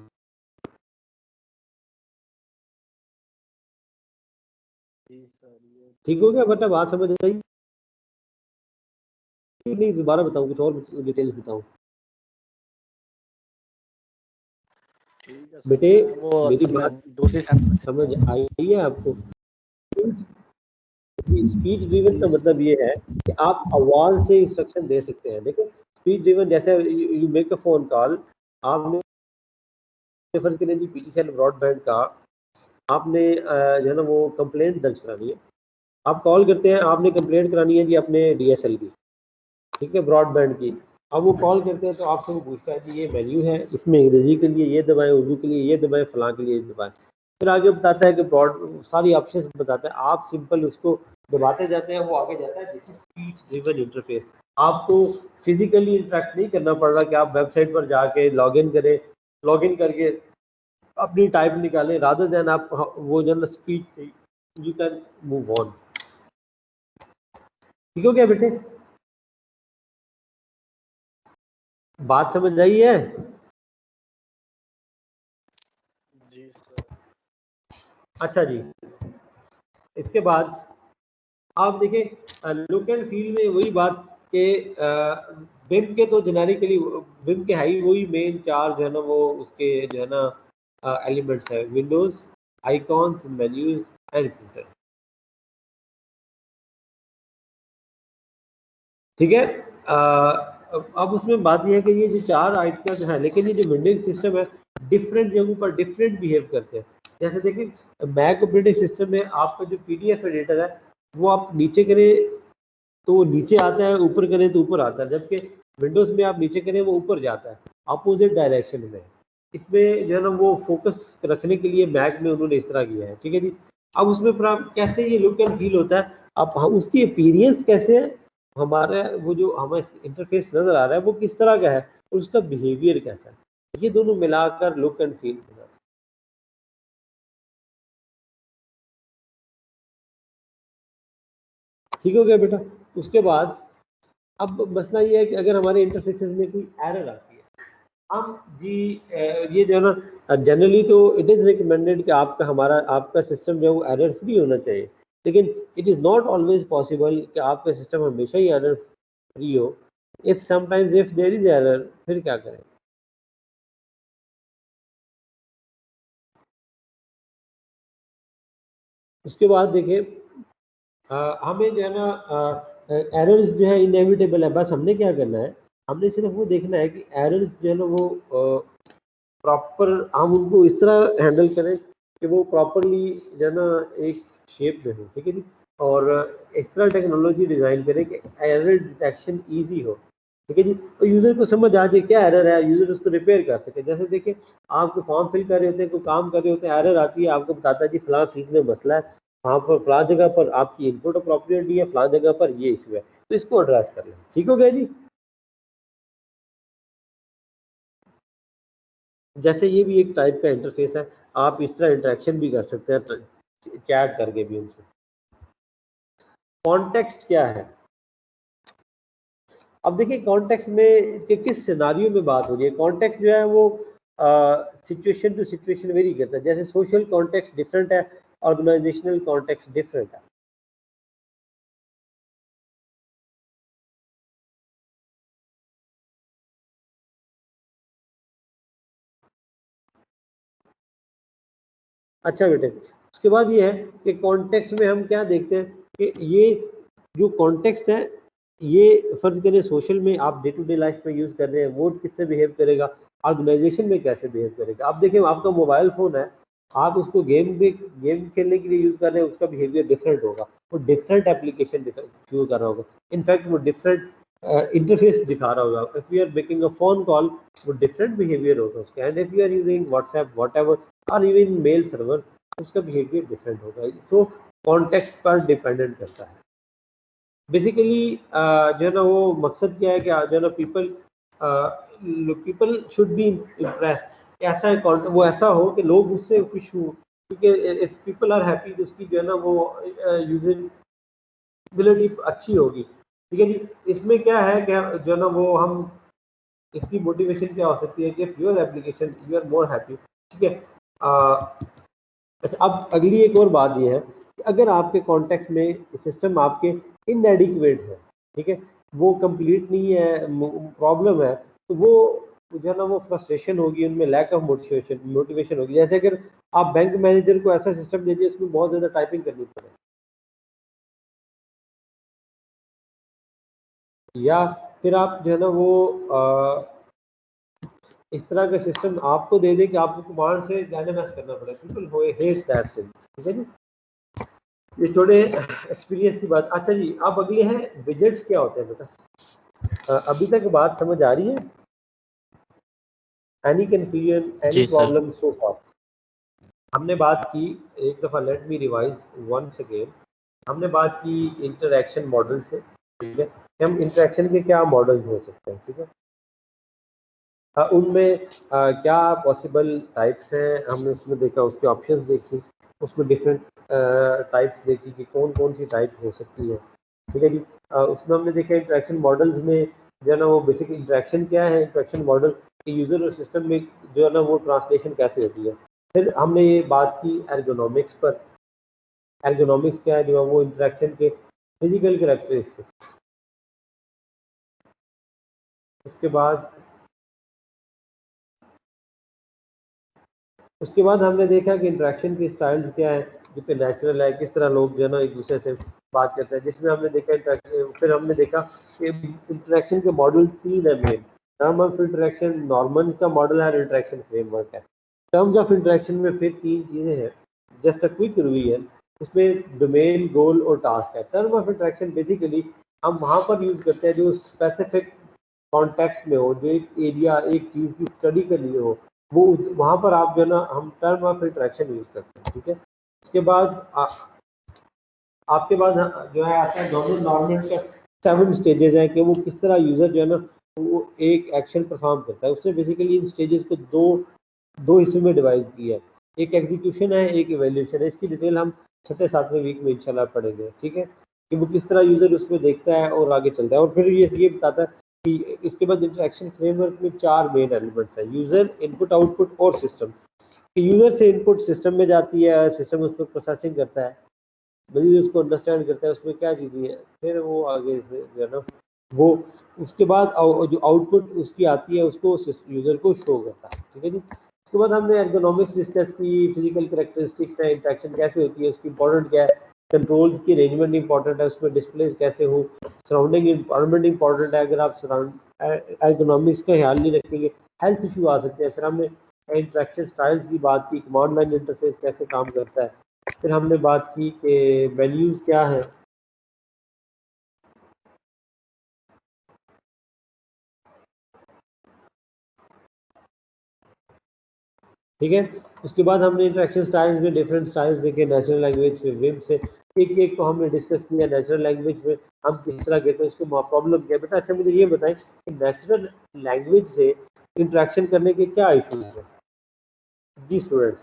जी सर ये ठीक हो गया बेटा, बात समझ आई? नहीं दोबारा बताऊं, कुछ और डिटेल्स बताऊं? ठीक है सर। बेटे मैं वो मेरी असल बात में दूसरी सेंटर से समझ आई है आपको? स्पीच ड्रिवन का मतलब ये है कि आप आवाज से इंस्ट्रक्शन दे सकते हैं। देखो स्पीच ड्रिवन जैसे you make a phone call, आपने फर्ज करें जी पीटीसीएल ब्रॉडबैंड का आपने जो है ना वो कंप्लेंट दर्ज करानी है। आप कॉल करते हैं, आपने कंप्लेंट करानी है जी अपने डीएसएल की, ठीक है, ब्रॉडबैंड की। अब वो कॉल करते हैं तो आपसे वो पूछता है कि ये मेन्यू है, इसमें अंग्रेजी के लिए ये दबाएं, उर्दू के लिए ये दबाएं, फलां के लिए ये दबाएं। फिर आगे बताता है कि ब्रॉड सारी ऑप्शंस बताता है, आप सिंपल उसको दबाते जाते हैं, वो आगे जाता है। This is speech driven interface. आपको फिजिकली इंटरेक्ट नहीं करना पड़ रहा कि आप वेबसाइट पर जाके लॉगिन करें, लॉगिन करके अपनी टाइप निकालें, रादर देन आप वो जो स्पीच से यू कैन मूव ऑन। ठीक हो गया बेटे? बात समझ आई है? जी सर। अच्छा जी, इसके बाद आप देखें लुक एंड फील में वही बात कि बिम के तो जेनेरिकली बिम के हाई वही मेन चार जो है ना वो उसके जो है ना एलिमेंट्स है, Windows, icons, menus and filter. ठीक है। अब उसमें बात यह है कि ये जो चार आइकन है, लेकिन ये जो विंडोज सिस्टम है डिफरेंट जगहों पर डिफरेंट बिहेव करते हैं। जैसे देखिए मैक ऑपरेटिंग सिस्टम में आपका जो पीडीएफ एडिटर है वो आप नीचे करें तो वो नीचे आता है, ऊपर करें तो ऊपर आता है, जबकि विंडोज में आप नीचे करें वो ऊपर जाता है, अपोजिट डायरेक्शन में। इसमें जो है ना वो फोकस रखने के लिए मैक में उन्होंने इस तरह किया है। ठीक है जी। अब उसमें फिर आप कैसे ये लुक एंड फील होता है, अब उसकी अपीरियंस कैसे है, हमारा वो जो हमें इंटरफेस नजर आ रहा है वो किस तरह का है और उसका बिहेवियर कैसा है, ये दोनों मिलाकर लुक एंड फील होता है। ठीक हो गया बेटा? उसके बाद अब मसला ये है कि अगर हमारे इंटरफेसेस में कोई एरर आती है, हम जी ये जो है ना जनरली तो इट इज़ रिकमेंडेड कि आपका हमारा आपका सिस्टम जो है वो एरर फ्री होना चाहिए, लेकिन it is not always possible कि आपका सिस्टम हमेशा ही एरर फ्री हो। If sometimes if there is error, फिर क्या करें? उसके बाद देखिए हमें जो है ना एरर्स जो है इनएविटेबल है, बस हमने क्या करना है, हमने सिर्फ वो देखना है कि एरर्स जो है ना वो प्रॉपर हम उनको इस तरह हैंडल करें कि वो प्रॉपरली जो है ना एक शेप में हो। ठीक है जी। और इस तरह टेक्नोलॉजी डिज़ाइन करें कि एरर डिटेक्शन ईजी हो। ठीक है जी। तो यूज़र को समझ आ जाए क्या एरर है, यूज़र उसको रिपेयर कर सके। जैसे देखिए आप कोई फॉर्म फिल कर रहे होते हैं, कोई काम कर रहे होते हैं, एरर आती है, आपको बताता है जी फलां फील्ड में मसला है, वहाँ पर फलां जगह पर आपकी इनपुट अप्रोप्रिएट नहीं है, फलां जगह पर ये इशू है, तो इसको एड्रेस कर लें। ठीक हो गया जी। जैसे ये भी एक टाइप का इंटरफेस है, आप इस तरह इंटरेक्शन भी कर सकते हैं चैट करके भी उनसे। कॉन्टेक्स्ट क्या है? अब देखिए कॉन्टेक्स्ट में कि किस सिनारियो में बात हो रही है। कॉन्टेक्स्ट जो है वो सिचुएशन टू सिचुएशन वेरी करता है। जैसे सोशल कॉन्टेक्स्ट डिफरेंट है, ऑर्गेनाइजेशनल कॉन्टेक्स्ट डिफरेंट है। अच्छा बेटे, उसके बाद ये है कि कॉन्टेक्स्ट में हम क्या देखते हैं कि ये जो कॉन्टेक्स्ट है ये फर्ज करें सोशल में आप डे टू डे लाइफ में यूज़ कर रहे हैं, वो किससे बिहेव करेगा, ऑर्गेनाइजेशन में कैसे बिहेव करेगा। आप देखिए आपका मोबाइल फ़ोन है, आप उसको गेम खेलने के लिए यूज़ कर रहे हैं, उसका बिहेवियर डिफरेंट होगा, वो डिफरेंट एप्लीकेशन शो कर रहा होगा, इनफैक्ट वो डिफरेंट इंटरफेस दिखा रहा होगा। If you are making a phone call वो डिफरेंट बिहेवियर होगा उसका, and if you are using WhatsApp what ever और इवन मेल सर्वर, उसका बिहेवियर डिफरेंट होगा। सो कॉन्टेक्स्ट पर डिपेंडेंट करता है। बेसिकली जो है ना वो मकसद क्या है कि जो है ना पीपल शुड बी इम्प्रेस्ड, ऐसा वो ऐसा हो कि लोग उससे खुश हों, क्योंकि इफ पीपल आर हैप्पी तो उसकी जो है ना वो यूजेबिलिटी अच्छी होगी। ठीक है जी। इसमें क्या है कि जो है ना वो हम इसकी मोटिवेशन क्या हो सकती है कि if your application you are more happy. ठीक है। अच्छा अब अगली एक और बात ये है कि अगर आपके कॉन्टेक्स्ट में सिस्टम आपके इनएडिक्वेट है, ठीक है, वो कंप्लीट नहीं है, प्रॉब्लम है, तो वो जो है ना वो फ्रस्ट्रेशन होगी, उनमें लैक ऑफ मोटिवेशन होगी। जैसे अगर आप बैंक मैनेजर को ऐसा सिस्टम दीजिए उसमें बहुत ज़्यादा टाइपिंग करनी पड़े, या फिर आप जो है ना वो इस तरह का सिस्टम आपको दे दे कि आपको कमांड से डायनेमिक्स करना पड़े, पीपल हेट दैट थिंग। ठीक है जी, ये छोटे एक्सपीरियंस की बात। अच्छा जी, अब अगले हैं विजेट्स क्या होते हैं बेटा, अभी तक बात समझ आ रही है? एनी कंफ्यूजन, एनी जी सर। Problem so far? हमने बात की, एक दफ़ा let me revise once again, हमने बात की इंटरैक्शन मॉडल से, ठीक है, हम इंटरैक्शन के क्या मॉडल्स हो सकते हैं, ठीक है, उनमें क्या पॉसिबल टाइप्स हैं, हमने उसमें देखा, उसके ऑप्शंस देखी, उसमें डिफरेंट टाइप्स देखी कि कौन कौन सी टाइप हो सकती है। ठीक है जी, उसमें हमने देखा इंटरेक्शन मॉडल्स में जो है ना वो बेसिक इंटरेक्शन क्या है, इंटरेक्शन मॉडल के यूज़र और सिस्टम में जो है ना वो ट्रांसलेशन कैसे होती है। फिर हमने ये बात की एर्गोनॉमिक्स पर, एर्गोनॉमिक्स क्या है, जो है वो इंटरेक्शन के फिजिकल कैरेक्टरिस्टिक्स। उसके बाद हमने देखा कि इंटरेक्शन के स्टाइल्स क्या है, जो कि नेचुरल है, किस तरह लोग जो है ना एक दूसरे से बात करते हैं, जिसमें हमने देखा फिर हमने देखा कि इंटरेक्शन के मॉडल 3 है main. Term of interaction, Norman का मॉडल है, इंटरेक्शन फ्रेमवर्क है। टर्म्स ऑफ इंटरेक्शन में फिर 3 चीज़ें हैं, जस्ट अ क्विक रिवीजन। उसमें डोमेन, गोल और टास्क है। टर्म ऑफ इंटरेक्शन बेसिकली हम वहाँ पर यूज़ करते हैं जो स्पेसिफिक कॉन्टेक्स्ट में हो, जो एक एरिया, एक चीज़ की स्टडी के लिए हो, वो वहाँ पर आप जो है ना हम टर्म ऑफ इंटरेक्शन यूज़ करते हैं। ठीक है, उसके बाद आपके पास जो है आता है नॉर्मल का 7 स्टेजेस है कि वो किस तरह यूज़र जो है ना वो एक एक्शन परफॉर्म करता है। उसने बेसिकली इन स्टेजेस को दो हिस्सों में डिवाइड किया है, एक एग्जीक्यूशन है, एक इवेल्यूशन है। इसकी डिटेल हम 6-7वें वीक में इंशाल्लाह पढ़ेंगे। ठीक है, कि वो किस तरह यूज़र उसमें देखता है और आगे चलता है। और फिर ये बताता है कि इसके बाद इंटरेक्शन फ्रेमवर्क में 4 मेन एलिमेंट्स हैं, यूज़र, इनपुट, आउटपुट और सिस्टम। यूज़र से इनपुट सिस्टम में जाती है, सिस्टम उस पर प्रोसेसिंग करता है, वही उसको अंडरस्टैंड करता है उसमें क्या चीज़ें है, फिर वो आगे से जो है ना वो उसके बाद जो आउटपुट उसकी आती है उसको यूज़र को शो करता है। ठीक है जी, उसके बाद हमने एर्गोनॉमिक्स डिस्कस की, फिजिकल कैरेक्टरिस्टिक्स है, इंटरेक्शन कैसे होती है, उसकी इंपॉर्टेंट क्या है, कंट्रोल्स की अरेंजमेंट इंपॉर्टेंट है, उसमें डिस्प्ले कैसे हो, सराउंडिंग इन्वायरमेंट इंपॉर्टेंट है। अगर आप एर्गोनॉमिक्स का ख्याल नहीं रखेंगे हेल्थ इशू आ सकते हैं। फिर हमने इंटरेक्शन स्टाइल्स की बात की, कमांड लाइन इंटरफेस कैसे काम करता है। फिर हमने बात की कि वैल्यूज़ क्या है। ठीक है, उसके बाद हमने इंटरेक्शन स्टाइल्स में डिफरेंट स्टाइल्स देखे, नेचुरल लैंग्वेज में, विम से, एक एक को हमने डिस्कस किया। नेचुरल लैंग्वेज में हम किस तरह कहते हैं, उसको प्रॉब्लम क्या है। बेटा अच्छा मुझे ये बताएं कि नेचुरल लैंग्वेज से इंटरेक्शन करने के क्या इशूज हैं जी students,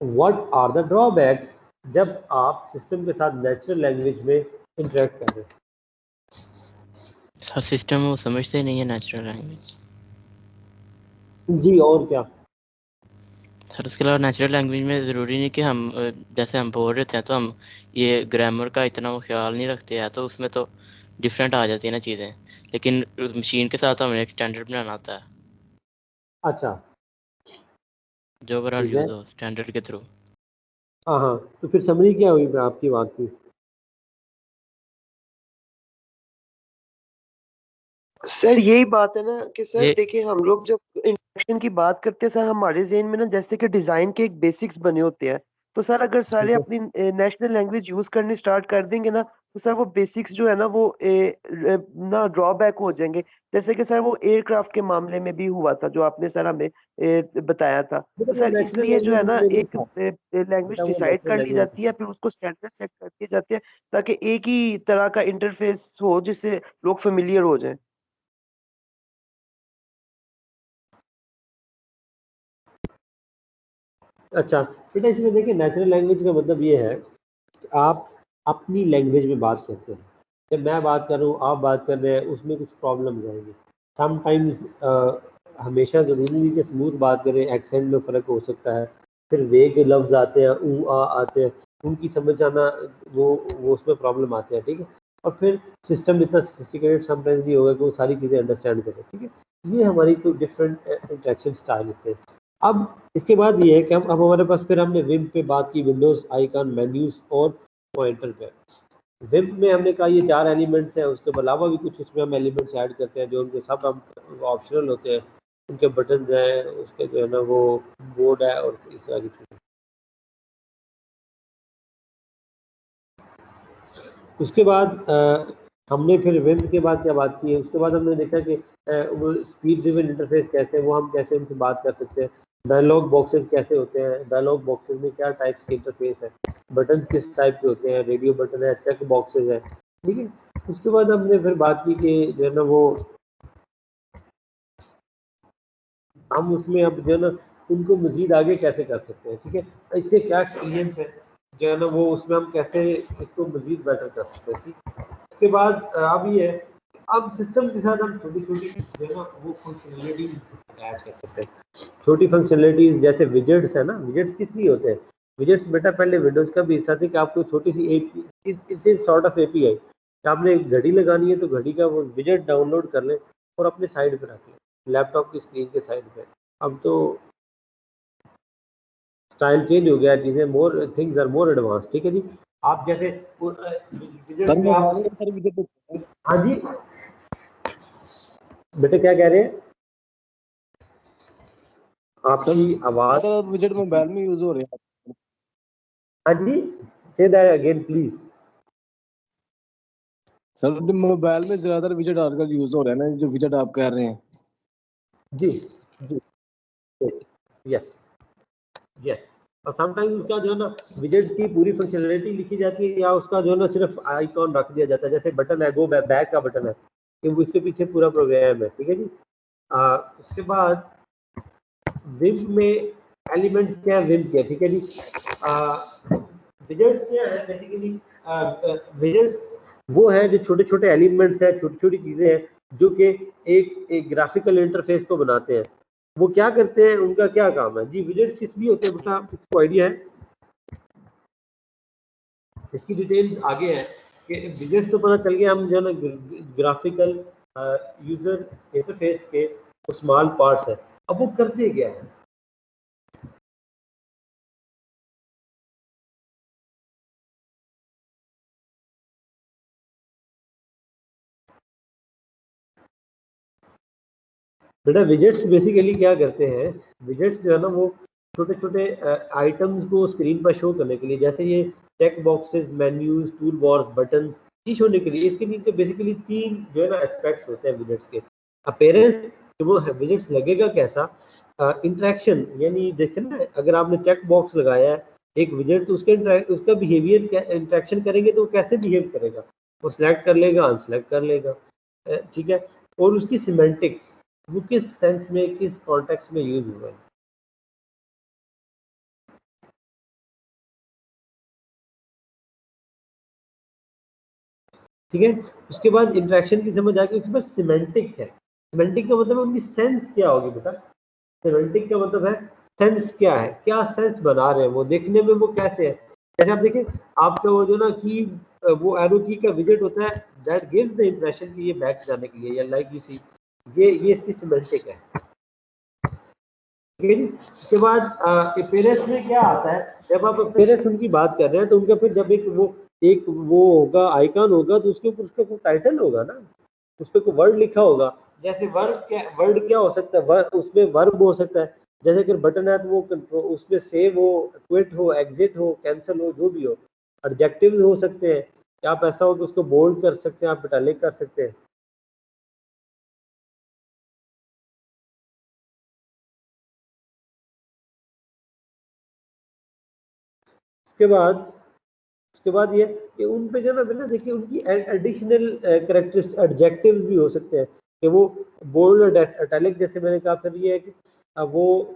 what are the drawbacks जब आप सिस्टम के साथ नेचुरल लैंग्वेज में इंटरेक्ट कर रहे हैं? सर सिस्टम वो समझते नहीं है नेचुरल लैंग्वेज। जी, और क्या? सर उसके अलावा नेचुरल लैंग्वेज में ज़रूरी नहीं कि हम जैसे हम बोल रहे थे तो हम ये ग्रामर का इतना वो ख्याल नहीं रखते हैं, तो उसमें तो डिफरेंट आ जाती है ना चीज़ें, लेकिन मशीन के साथ हमें एक स्टैंडर्ड बनाना आता है अच्छा, जो ओवरऑल ठीक है, यूज़ हो स्टैंडर्ड के थ्रू। हाँ हाँ, तो फिर समरी क्या हुई आपकी बात की? सर यही बात है ना कि सर ये देखिए हम लोग जब इंटरेक्शन की बात करते हैं सर हमारे ज़हन में ना जैसे कि डिज़ाइन के एक बेसिक्स बने होते हैं। तो सर अगर सारे ठीक है, अपनी नेशनल लैंग्वेज यूज़ करनी स्टार्ट कर देंगे ना तो सर वो बेसिक्स जो है ना वो ना ड्रॉबैक हो जाएंगे। जैसे कि सर वो एयरक्राफ्ट के मामले में भी हुआ था जो आपने सर हमें बताया था। बेटा तो वो सर नेशनल इसलिए जो है लैंग्वेज ना में नहीं एक था, लैंग्वेज बेटा वो डिसाइड नेशनल कर ली लैंग्वेज। जाती है फिर उसको स्टैंडर्ड सेट कर दिए जाते हैं ताकि एक ही तरह का इंटरफेस हो जिससे लोग फेमिलियर हो जाएं। अच्छा बेटा, इसमें देखिए नेचुरल लैंग्वेज का मतलब ये है कि आप अपनी लैंग्वेज में बात करते हैं। जब मैं बात कर रहा हूँ, आप बात कर रहे हैं, उसमें कुछ प्रॉब्लम्स आएंगी समटाइम्स। हमेशा ज़रूरी नहीं कि स्मूथ बात करें, एक्सेंट में फ़र्क हो सकता है, फिर वे के लफ्ज आते हैं, ऊ आ आते हैं, उनकी समझ आना वो उसमें प्रॉब्लम आते हैं, ठीक है। और फिर सिस्टम इतना सोफिस्टिकेटेड समटाइम्स भी होगा कि वो सारी चीज़ें अंडरस्टैंड करें, ठीक है। ये हमारी तो डिफरेंट इंटरेक्शन स्टाइल थे। अब इसके बाद ये है कि अब हमारे पास फिर हमने विम पे बात की, विंडोज आइकन, मेन्यूज और पॉइंटर पे। विम में हमने कहा ये 4 एलिमेंट्स हैं, उसके अलावा भी कुछ उसमें हम एलिमेंट्स ऐड करते हैं जो उनके सब हम ऑप्शनल होते हैं, उनके बटन हैं, उसके जो है ना वो बोर्ड है और इस तरह की चीज़ें। उसके बाद हमने फिर विम के बाद क्या बात की है, उसके बाद हमने देखा कि वो स्पीड ड्रिवन इंटरफेस कैसे, वो हम कैसे उनसे बात कर सकते हैं, डायलॉग बॉक्सेस कैसे होते हैं, डायलॉग बॉक्सेस में क्या टाइप्स के इंटरफेस है, बटन किस टाइप के होते हैं, रेडियो बटन है, चेक बॉक्सेस है, ठीक है। उसके बाद हमने फिर बात की कि जो है ना वो हम उसमें अब जो है ना उनको मजीद आगे कैसे कर सकते हैं, ठीक है। इसके क्या एक्सपीरियंस है जो है ना वो उसमें हम कैसे इसको मजीद बेटर कर सकते हैं, ठीक। उसके बाद अब ये है, अब सिस्टम के साथ हम छोटी छोटी जो है ना वो फंक्शनलिटीज ऐड कर सकते हैं। छोटी फंक्शनलिटीज जैसे विजेट्स है ना, विजेट्स किस लिए होते हैं? विजेट्स बेटा पहले विंडोज का भी हिस्सा थी कि आपको छोटी सी एपी सॉर्ट ऑफ एपीआई, आपने एक घड़ी लगानी है तो घड़ी का वो विजेट डाउनलोड कर लें और अपने साइड पे रख लें, लैपटॉप की स्क्रीन के साइड पे। अब तो स्टाइल चेंज हो गया, चीजें more things are more advance, ठीक है जी। आप जैसे सर में आप हाँ जी बेटे क्या कह रहे हैं? आपकी आवाज विजेट मोबाइल में यूज हो रहे हैं। हाँ जी, say that again please. Sir mobile में ज्यादातर विजेट आजकल यूज हो रहे हैं ना, जो विजेट आप कह रहे हैं। जी जी यस यस। और समटाइम्स उसका जो है ना विजेट्स की पूरी फंक्शनलिटी लिखी जाती है या उसका जो है ना सिर्फ आइकॉन रख दिया जाता है, जैसे बटन है गो बैक का बटन है कि वो इसके पीछे पूरा प्रोग्राम है, ठीक है जी। उसके बाद विम में एलिमेंट्स क्या है, विम क्या है, ठीक है जी। विजेट्स क्या है बेसिकली? विजेट्स वो है जो छोटे छोटे एलिमेंट्स है, छोटी छोटी चीजें हैं जो कि एक ग्राफिकल इंटरफेस को बनाते हैं। वो क्या करते हैं, उनका क्या काम है जी? विजेट्स किस लिए होते हैं बेटा, आपको आइडिया है? इसकी डिटेल्स आगे है कि विजेट्स तो पता चल गया, हम जो है ना ग्राफिकल यूजर इंटरफेस के स्मॉल पार्ट्स है। अब वो करते क्या है? बेटा विजेट्स बेसिकली क्या करते हैं, विजेट्स जो है ना वो छोटे छोटे आइटम्स को स्क्रीन पर शो करने के लिए, जैसे ये check boxes, menus, tool bars, button, ये होने के लिए इसके नीचे बेसिकली 3 जो है ना एस्पेक्ट्स होते हैं विजेट्स के। अपीयरेंस, वो है विजेट्स लगेगा कैसा, इंटरेक्शन, यानी देखें ना अगर आपने चेक बॉक्स लगाया है एक विजेट तो उसका बिहेवियर इंटरेक्शन करेंगे तो वो कैसे बिहेव करेगा, वो सिलेक्ट कर लेगा, अनसेलेक्ट कर लेगा, ठीक है। और उसकी सिमेंटिक्स, वो किस सेंस में, किस कॉन्टेक्स्ट में यूज हुआ है, ठीक है। उसके बाद इंटरेक्शन की समझ आ गई, उसके बाद सिमेंटिक है। सिमेंटिक का मतलब उनकी सेंस क्या होगी बेटा? सिमेंटिक का मतलब है सेंस क्या है, क्या सेंस बना रहे हैं वो, देखने में वो कैसे है। जैसे आप देखिए आपका वो जो ना की वो एरो की का विजेट होता है, दैट गिव्स द इंप्रेशन कि ये बैक जाने के लिए या लाइक यू सी, ये इसकी सिमेंटिक है, ठीक है जी। उसके बाद अपीयरेंस में क्या आता है, जब आप अपीयरेंस उनकी बात कर रहे हैं तो उनका फिर जब एक वो होगा आइकन होगा तो उसके ऊपर उसका कोई टाइटल होगा ना, उस पर कोई वर्ड लिखा होगा। जैसे वर्ड क्या हो सकता है, उसमें वर्ब हो सकता है, जैसे अगर बटन है तो वो उसमें सेव हो, क्विट हो, एग्जिट हो, कैंसिल हो, जो भी हो। एडजेक्टिव्स हो सकते हैं कि आप ऐसा हो कि उसको बोल्ड कर सकते हैं, आप इटैलिक कर सकते हैं। उसके बाद ये कि उन पे जो ना देखिए उनकी एडिशनल करेक्टरिस्टिक एडजेक्टिव्स भी हो सकते हैं कि वो बोल्ड इटैलिक, जैसे मैंने कहा। फिर ये है कि वो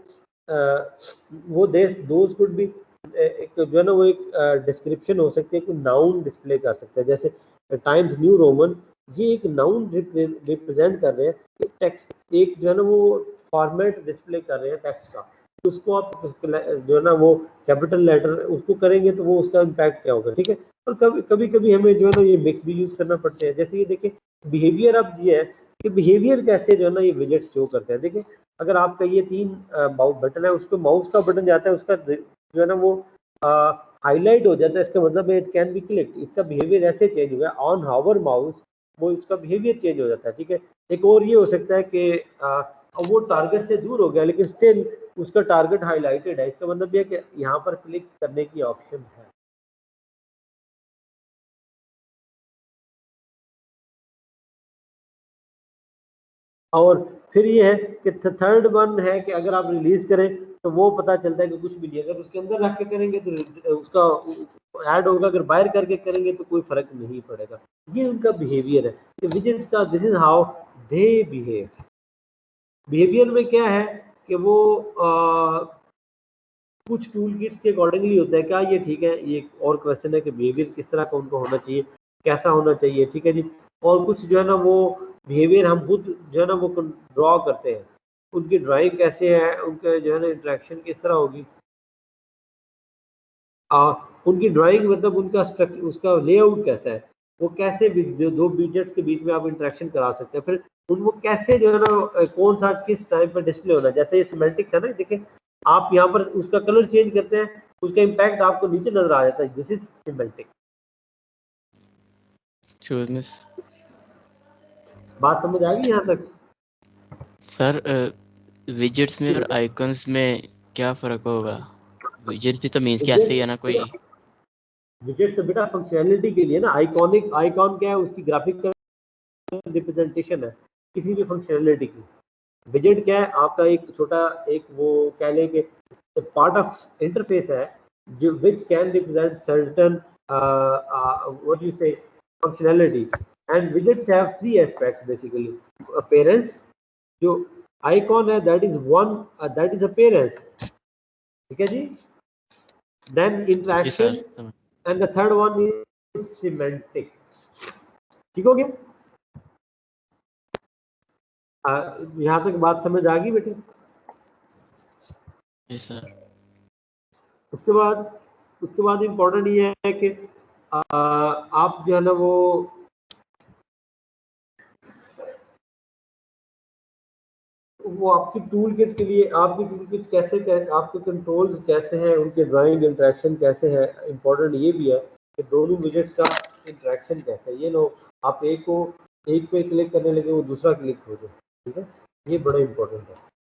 दोज कुड भी एक जो है ना वो एक डिस्क्रिप्शन हो सकती है कि नाउन डिस्प्ले कर सकते हैं, जैसे टाइम्स न्यू रोमन, ये एक नाउन रिप्रेजेंट कर रहे हैं, टेक्स्ट एक जो है ना वो फॉर्मेट डिस्प्ले कर रहे हैं टेक्स्ट का, उसको आप जो है ना वो कैपिटल लेटर उसको करेंगे तो वो उसका इम्पैक्ट क्या होगा, ठीक है। और कभी कभी हमें जो है ना ये मिक्स भी यूज करना पड़ते हैं। जैसे ये देखिए बिहेवियर अब ये है कि बिहेवियर कैसे जो है ना ये विजेट्स शो करते हैं। देखिए अगर आपका ये 3 बटन है, उसको माउस का बटन जाता है, उसका जो है ना वो हाईलाइट हो जाता है, इसका मतलब है इट कैन बी क्लिक। इसका बिहेवियर ऐसे चेंज हुआ है ऑन हावर माउस, वो इसका बिहेवियर चेंज हो जाता है, ठीक है। एक और ये हो सकता है कि वो टारगेट से दूर हो गया लेकिन स्टिल उसका टारगेट हाईलाइटेड है, इसका मतलब ये कि यहाँ पर क्लिक करने की ऑप्शन है। और फिर ये है कि थर्ड वन है कि अगर आप रिलीज करें तो वो पता चलता है कि कुछ भी नहीं, अगर उसके अंदर रख के करेंगे तो उसका ऐड होगा, अगर बाहर करके करेंगे तो कोई फर्क नहीं पड़ेगा। ये उनका बिहेवियर है कि विजेट्स का, this is how they behave. Behaviour में क्या है कि वो कुछ टूल किट्स के अकॉर्डिंगली होता है। क्या ये ठीक है, ये एक और क्वेश्चन है कि बिहेवियर किस तरह का उनको होना चाहिए, कैसा होना चाहिए, ठीक है जी। और कुछ जो है ना वो बिहेवियर हम खुद जो है ना वो ड्रॉ करते हैं, उनकी ड्राइंग कैसे है, उनके जो है ना इंटरेक्शन किस तरह होगी, उनकी ड्राइंग मतलब उनका स्ट्रक्चर, उसका लेआउट कैसा है, वो कैसे जो दो बीजेट्स के बीच में आप इंटरेक्शन करा सकते हैं, फिर उनको कैसे जो है ना कौन सा किस टाइम पर डिस्प्ले होना है। जैसे ये सिमेंटिक्स है ना, देखिए आप यहाँ पर उसका कलर चेंज करते हैं, उसका इम्पैक्ट आपको नीचे नजर आ जाता है। This is semantic. बात समझ आ गई यहाँ तक? सर विजेट्स में और आइकन्स में क्या फर्क होगा? विजेट्स भी तो मीन्स कि ऐसे ही है ना कोई। विजेट्स तो बेटा फंक्शनैलिटी के लिए ना, आइकॉनिक, आइकॉन क्या है, उसकी ग्राफिकल रिप्रेजेंटेशन है किसी भी फंक्शनैलिटी की। विजेट क्या है, आपका एक छोटा एक वो कह लें कि पार्ट ऑफ इंटरफेस है जो which can represent certain what you say functionality. And widgets have 3 aspects basically. Appearance, जो आइकॉन है that is one, that is appearance, ठीक है जी। Then interaction and the third one is semantic. ठीक हो गया? यहाँ तक बात समझ आ गई बेटे? Yes sir. उसके बाद इम्पोर्टेंट ये है कि आप जो है ना वो आपकी टूल किट के लिए, आपकी टूल किट कैसे आपके कंट्रोल्स कैसे हैं, उनके ड्राइंग इंटरेक्शन कैसे है, इम्पोर्टेंट ये भी है कि दोनों विजेट्स का इंटरेक्शन कैसे है। ये लो आप एक पे क्लिक करने लगे वो दूसरा क्लिक हो जाए, ठीक है, ये बड़ा इंपॉर्टेंट है।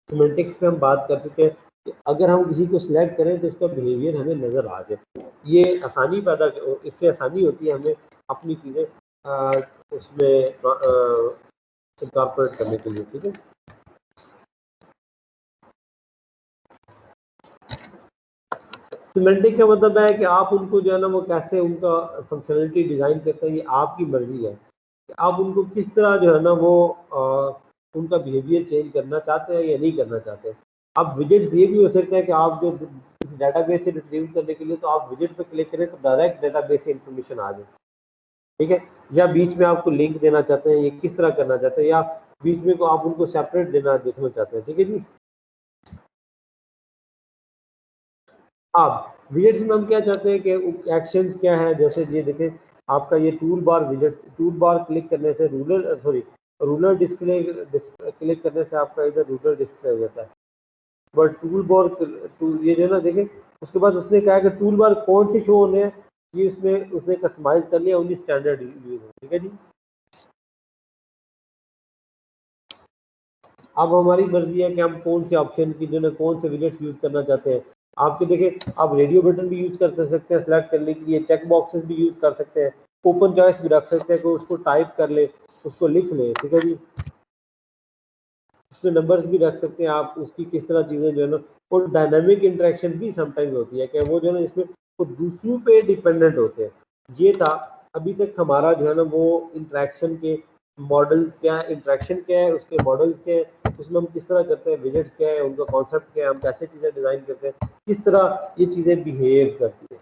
सिमेंटिक्स पे हम बात कर चुके हैं कि अगर हम किसी को सिलेक्ट करें तो इसका बिहेवियर हमें नज़र आ जाए, ये आसानी पैदा, इससे आसानी होती है हमें अपनी चीज़ें उसमें इनकॉर्पोरेट करने के लिए, ठीक है। सिमेंटिक का मतलब है कि आप उनको जो है ना वो कैसे उनका फंक्शनलिटी डिज़ाइन करते हैं, ये आपकी मर्जी है कि आप उनको किस तरह जो है ना वो उनका बिहेवियर चेंज करना चाहते हैं या नहीं करना चाहते। अब विजेट्स ये भी हो सकता है कि आप जो डेटाबेस से रिट्रीव करने के लिए तो आप विजेट पे क्लिक करें तो डायरेक्ट डेटाबेस से इंफॉर्मेशन आ जाए, ठीक है। या बीच में आपको लिंक देना चाहते हैं, ये किस तरह करना चाहते हैं, या बीच में को आप उनको सेपरेट देखना चाहते हैं, ठीक है जी। अब विजेट्स में हम क्या चाहते हैं कि एक्शंस क्या है, जैसे ये देखें आपका ये टूल बार विजेट, टूल बार क्लिक करने से रूलर डिस्प्ले क्लिक करने से आपका इधर रूलर डिस्प्ले हो जाता है। बट टूल बार ये जो है ना देखें, उसके बाद उसने कहा कि टूल बार कौन से शो होने हैं, ये उसमें उसने कस्टमाइज कर लिया उन्हीं स्टैंडर्ड यूज, ठीक है जी। अब हमारी मर्जी है कि हम कौन से ऑप्शन की जो है कौन से विजेट्स यूज करना चाहते हैं। आपके देखें आप रेडियो बटन भी यूज कर सकते हैं सेलेक्ट करने के लिए, चेक बॉक्सेस भी यूज कर सकते हैं, ओपन चॉइस भी रख सकते हैं कि उसको टाइप कर ले, उसको लिख ले, ठीक है जी। उसमें नंबर्स भी रख सकते हैं आप, उसकी किस तरह चीज़ें जो है ना, और डायनामिक इंटरेक्शन भी समटाइम्स होती है कि वो जो है ना इसमें वो दूसरों पे डिपेंडेंट होते हैं। ये था अभी तक हमारा जो है ना वो इंटरेक्शन के मॉडल क्या है, इंटरेक्शन क्या है, उसके मॉडल्स क्या है, उसमें हम किस तरह करते हैं, विजेट्स क्या है, उनका कॉन्सेप्ट क्या है, हम कैसे चीज़ें डिज़ाइन करते हैं, किस तरह ये चीज़ें बिहेव करती है।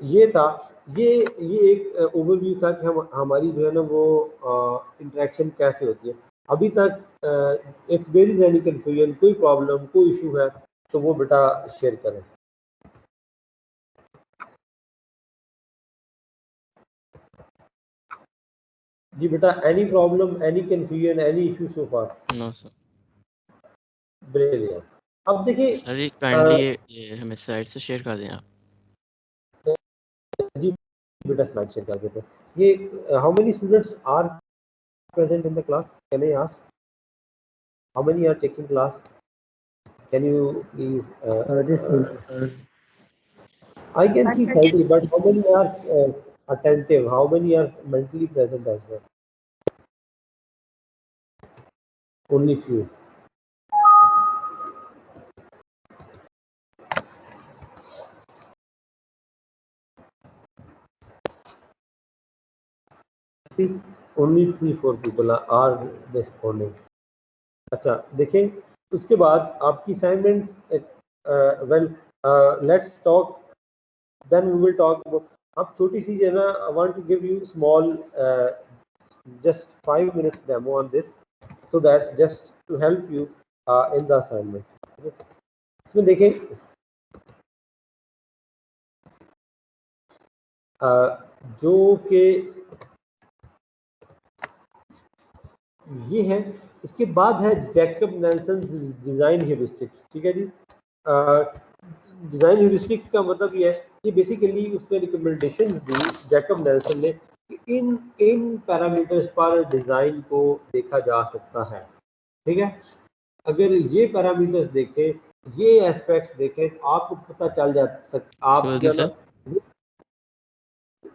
ये था, ये एक ओवरव्यू था कि हम हमारी जो है ना वो इंटरेक्शन कैसे होती है। अभी तक if there is any confusion, कोई प्रॉब्लम, कोई इशू है तो वो बेटा शेयर करें। जी बेटा, any problem, any confusion, any issue so far? No sir. Brilliant. अब देखिए सर ये काइंडली ये हमें स्लाइड से शेयर कर दें आप। जी बेटा स्लाइड शेयर कर देते हैं। ये how many students are present in the class? Can I ask how many are taking class? Can you please? sir. I can see 30, but how many are attentive? How many are mentally present as well? Only few. See, only 3-4 people are responding. अच्छा देखें, उसके बाद आपकी assignment well let's talk, then we will talk about. अब छोटी सी जो है ना, I want to give you small just 5 minutes demo on this, so that just to help you in the assignment. इसमें देखें जो कि ये है, इसके बाद है जैकब नेल्सन डिज़ाइन ह्यूरिस्टिक्स। ठीक है जी, डिज़ाइन ह्यूरिस्टिक्स का मतलब ये है कि बेसिकली उसमें रिकमेंडेशन दी जैकब नेल्सन ने कि इन पैरामीटर्स पर डिज़ाइन को देखा जा सकता है। ठीक है, अगर ये पैरामीटर्स देखें, ये एस्पेक्ट्स देखें तो आपको पता चल जा सकता, आप जो है ना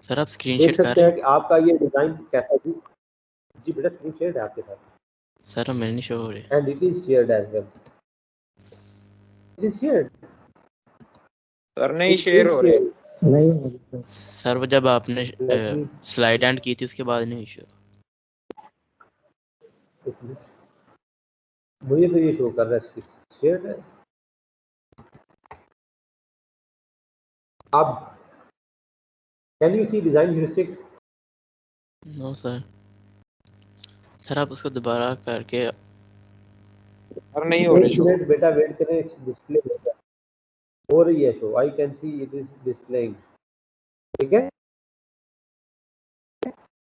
सर आप स्क्रीन देख शेयर कर सकते रहे हैं हैं? कि आपका ये डिज़ाइन कैसा जी। जी बेटा स्क्रीन शेयर है आपके साथ। सर मेरे नहीं शो हो रहे। And it is shared as well. It is shared sir नहीं शेयर हो रहे। नहीं सर वो जब आपने स्लाइड एंड की थी उसके बाद नहीं शो। मुझे तो ये शो कर रहा है शेयर्ड है। अब can you see design heuristics? No sir. Sir आप उसको दोबारा करके। सर नहीं हो रहे शो। मिनट बेटा वेट करें, डिस्प्ले हो रही है show. I can see it is displaying. ठीक है,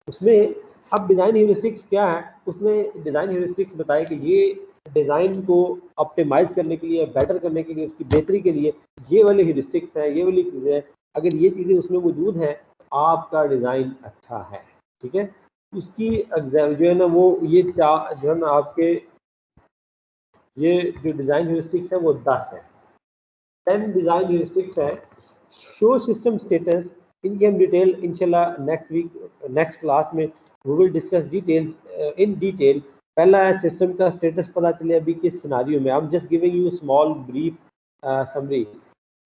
उसमें अब डिजाइन ह्यूरिस्टिक्स क्या है, उसने डिजाइन ह्यूरिस्टिक्स बताया कि ये डिजाइन को ऑप्टिमाइज करने के लिए, बेटर करने के लिए, उसकी बेहतरी के लिए ये वाले ह्यूरिस्टिक्स है, ये वाली चीजें हैं। अगर ये चीजें उसमें मौजूद हैं, आपका डिजाइन अच्छा है। ठीक है, उसकी जो है ना वो ये जो है ना आपके ये जो डिजाइन ह्यूरिस्टिक्स है वो 10 है। 10 डिजाइन ह्यूरिस्टिक्स है। शो सिस्टम स्टेटस, इनकी हम डिटेल इंशाल्लाह नेक्स्ट वीक, नेक्स्ट क्लास में we will discuss detail in detail. पहला है सिस्टम का स्टेटस पता चले अभी किस सिनारियो में। I am just giving you small brief summary.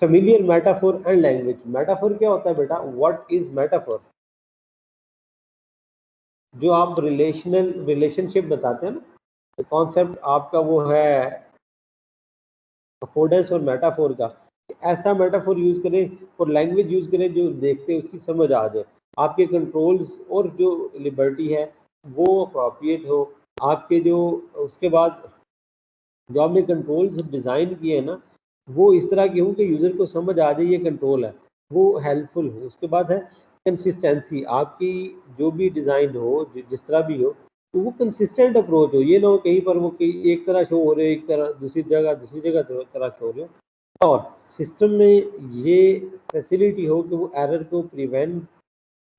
Familiar metaphor and language. Metaphor क्या होता है बेटा? What is metaphor? जो आप रिलेशनशिप बताते हैं ना, कॉन्सेप्ट आपका वो है अफोर्डेंस और मेटाफोर का। ऐसा मेटाफोर यूज करें और लैंग्वेज यूज करें जो देखते उसकी समझ आ जाए, आपके कंट्रोल्स और जो लिबर्टी है वो अप्रोप्रिएट हो। आपके जो उसके बाद जो आपने कंट्रोल्स डिज़ाइन किए हैं ना, वो इस तरह के हों कि यूज़र को समझ आ जाए ये कंट्रोल है, वो हेल्पफुल हो। उसके बाद है कंसिस्टेंसी। आपकी जो भी डिज़ाइन हो, जिस तरह भी हो, तो वो कंसिस्टेंट अप्रोच हो। ये ना हो कहीं पर वो कहीं एक तरह शो हो रहे, एक तरह दूसरी जगह तरह शो हो रहे हो। और सिस्टम में ये फैसिलिटी हो कि वो एरर को प्रिवेंट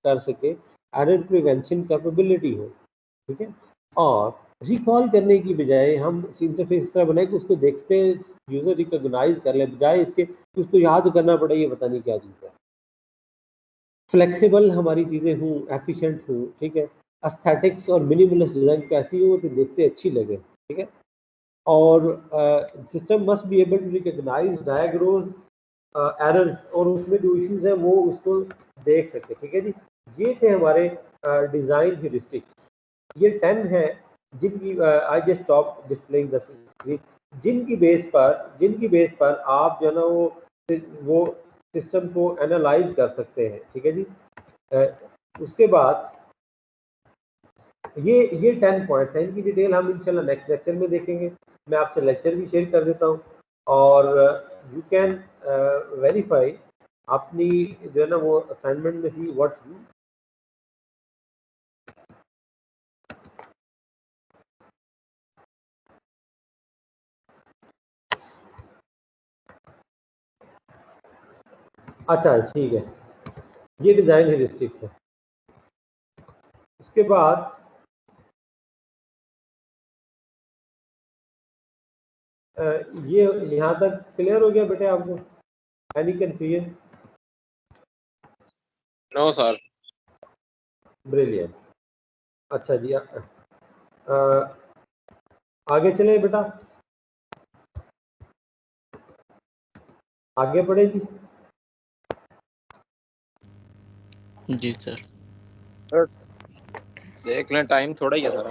कर सके, एरर प्रिवेंशन कैपेबिलिटी हो। ठीक है, और रिकॉल करने की बजाय हम इंटरफेस इस तरह बनाए कि उसको देखते यूजर रिकॉग्नाइज कर ले, बजाय इसके कि उसको याद करना पड़े ये पता नहीं क्या चीज़ है। फ्लेक्सिबल हमारी चीज़ें हों, एफिशिएंट हों। ठीक है, एस्थेटिक्स और मिनिमलिस्ट डिज़ाइन कैसी हो तो देखते अच्छी लगे। ठीक है, और system must be able to recognise, diagnose errors, और उसमें जो इश्यूज हैं वो उसको देख सकते। ठीक है जी, ये थे हमारे डिज़ाइन ह्यूरिस्टिक्स। ये 10 है जिनकी I just stop displaying the screen, जिनकी बेस पर आप जो है ना वो सिस्टम को एनालाइज कर सकते हैं। ठीक है जी, उसके बाद ये 10 पॉइंट्स हैं, इनकी डिटेल हम इंशाल्लाह नेक्स्ट लेक्चर में देखेंगे। मैं आपसे लेक्चर भी शेयर कर देता हूँ और यू कैन वेरीफाई अपनी जो है ना वो असाइनमेंट में सी व्हाट यू अच्छा ठीक है, ये डिज़ाइन हेरिस्टिक्स है। उसके बाद ये यहाँ तक क्लियर हो गया बेटे आपको? Any confusion? No sir. Brilliant. अच्छा जी, आगे चले बेटा, आगे बढ़े जी। जी सर। देख लें, टाइम थोड़ा ही है सर।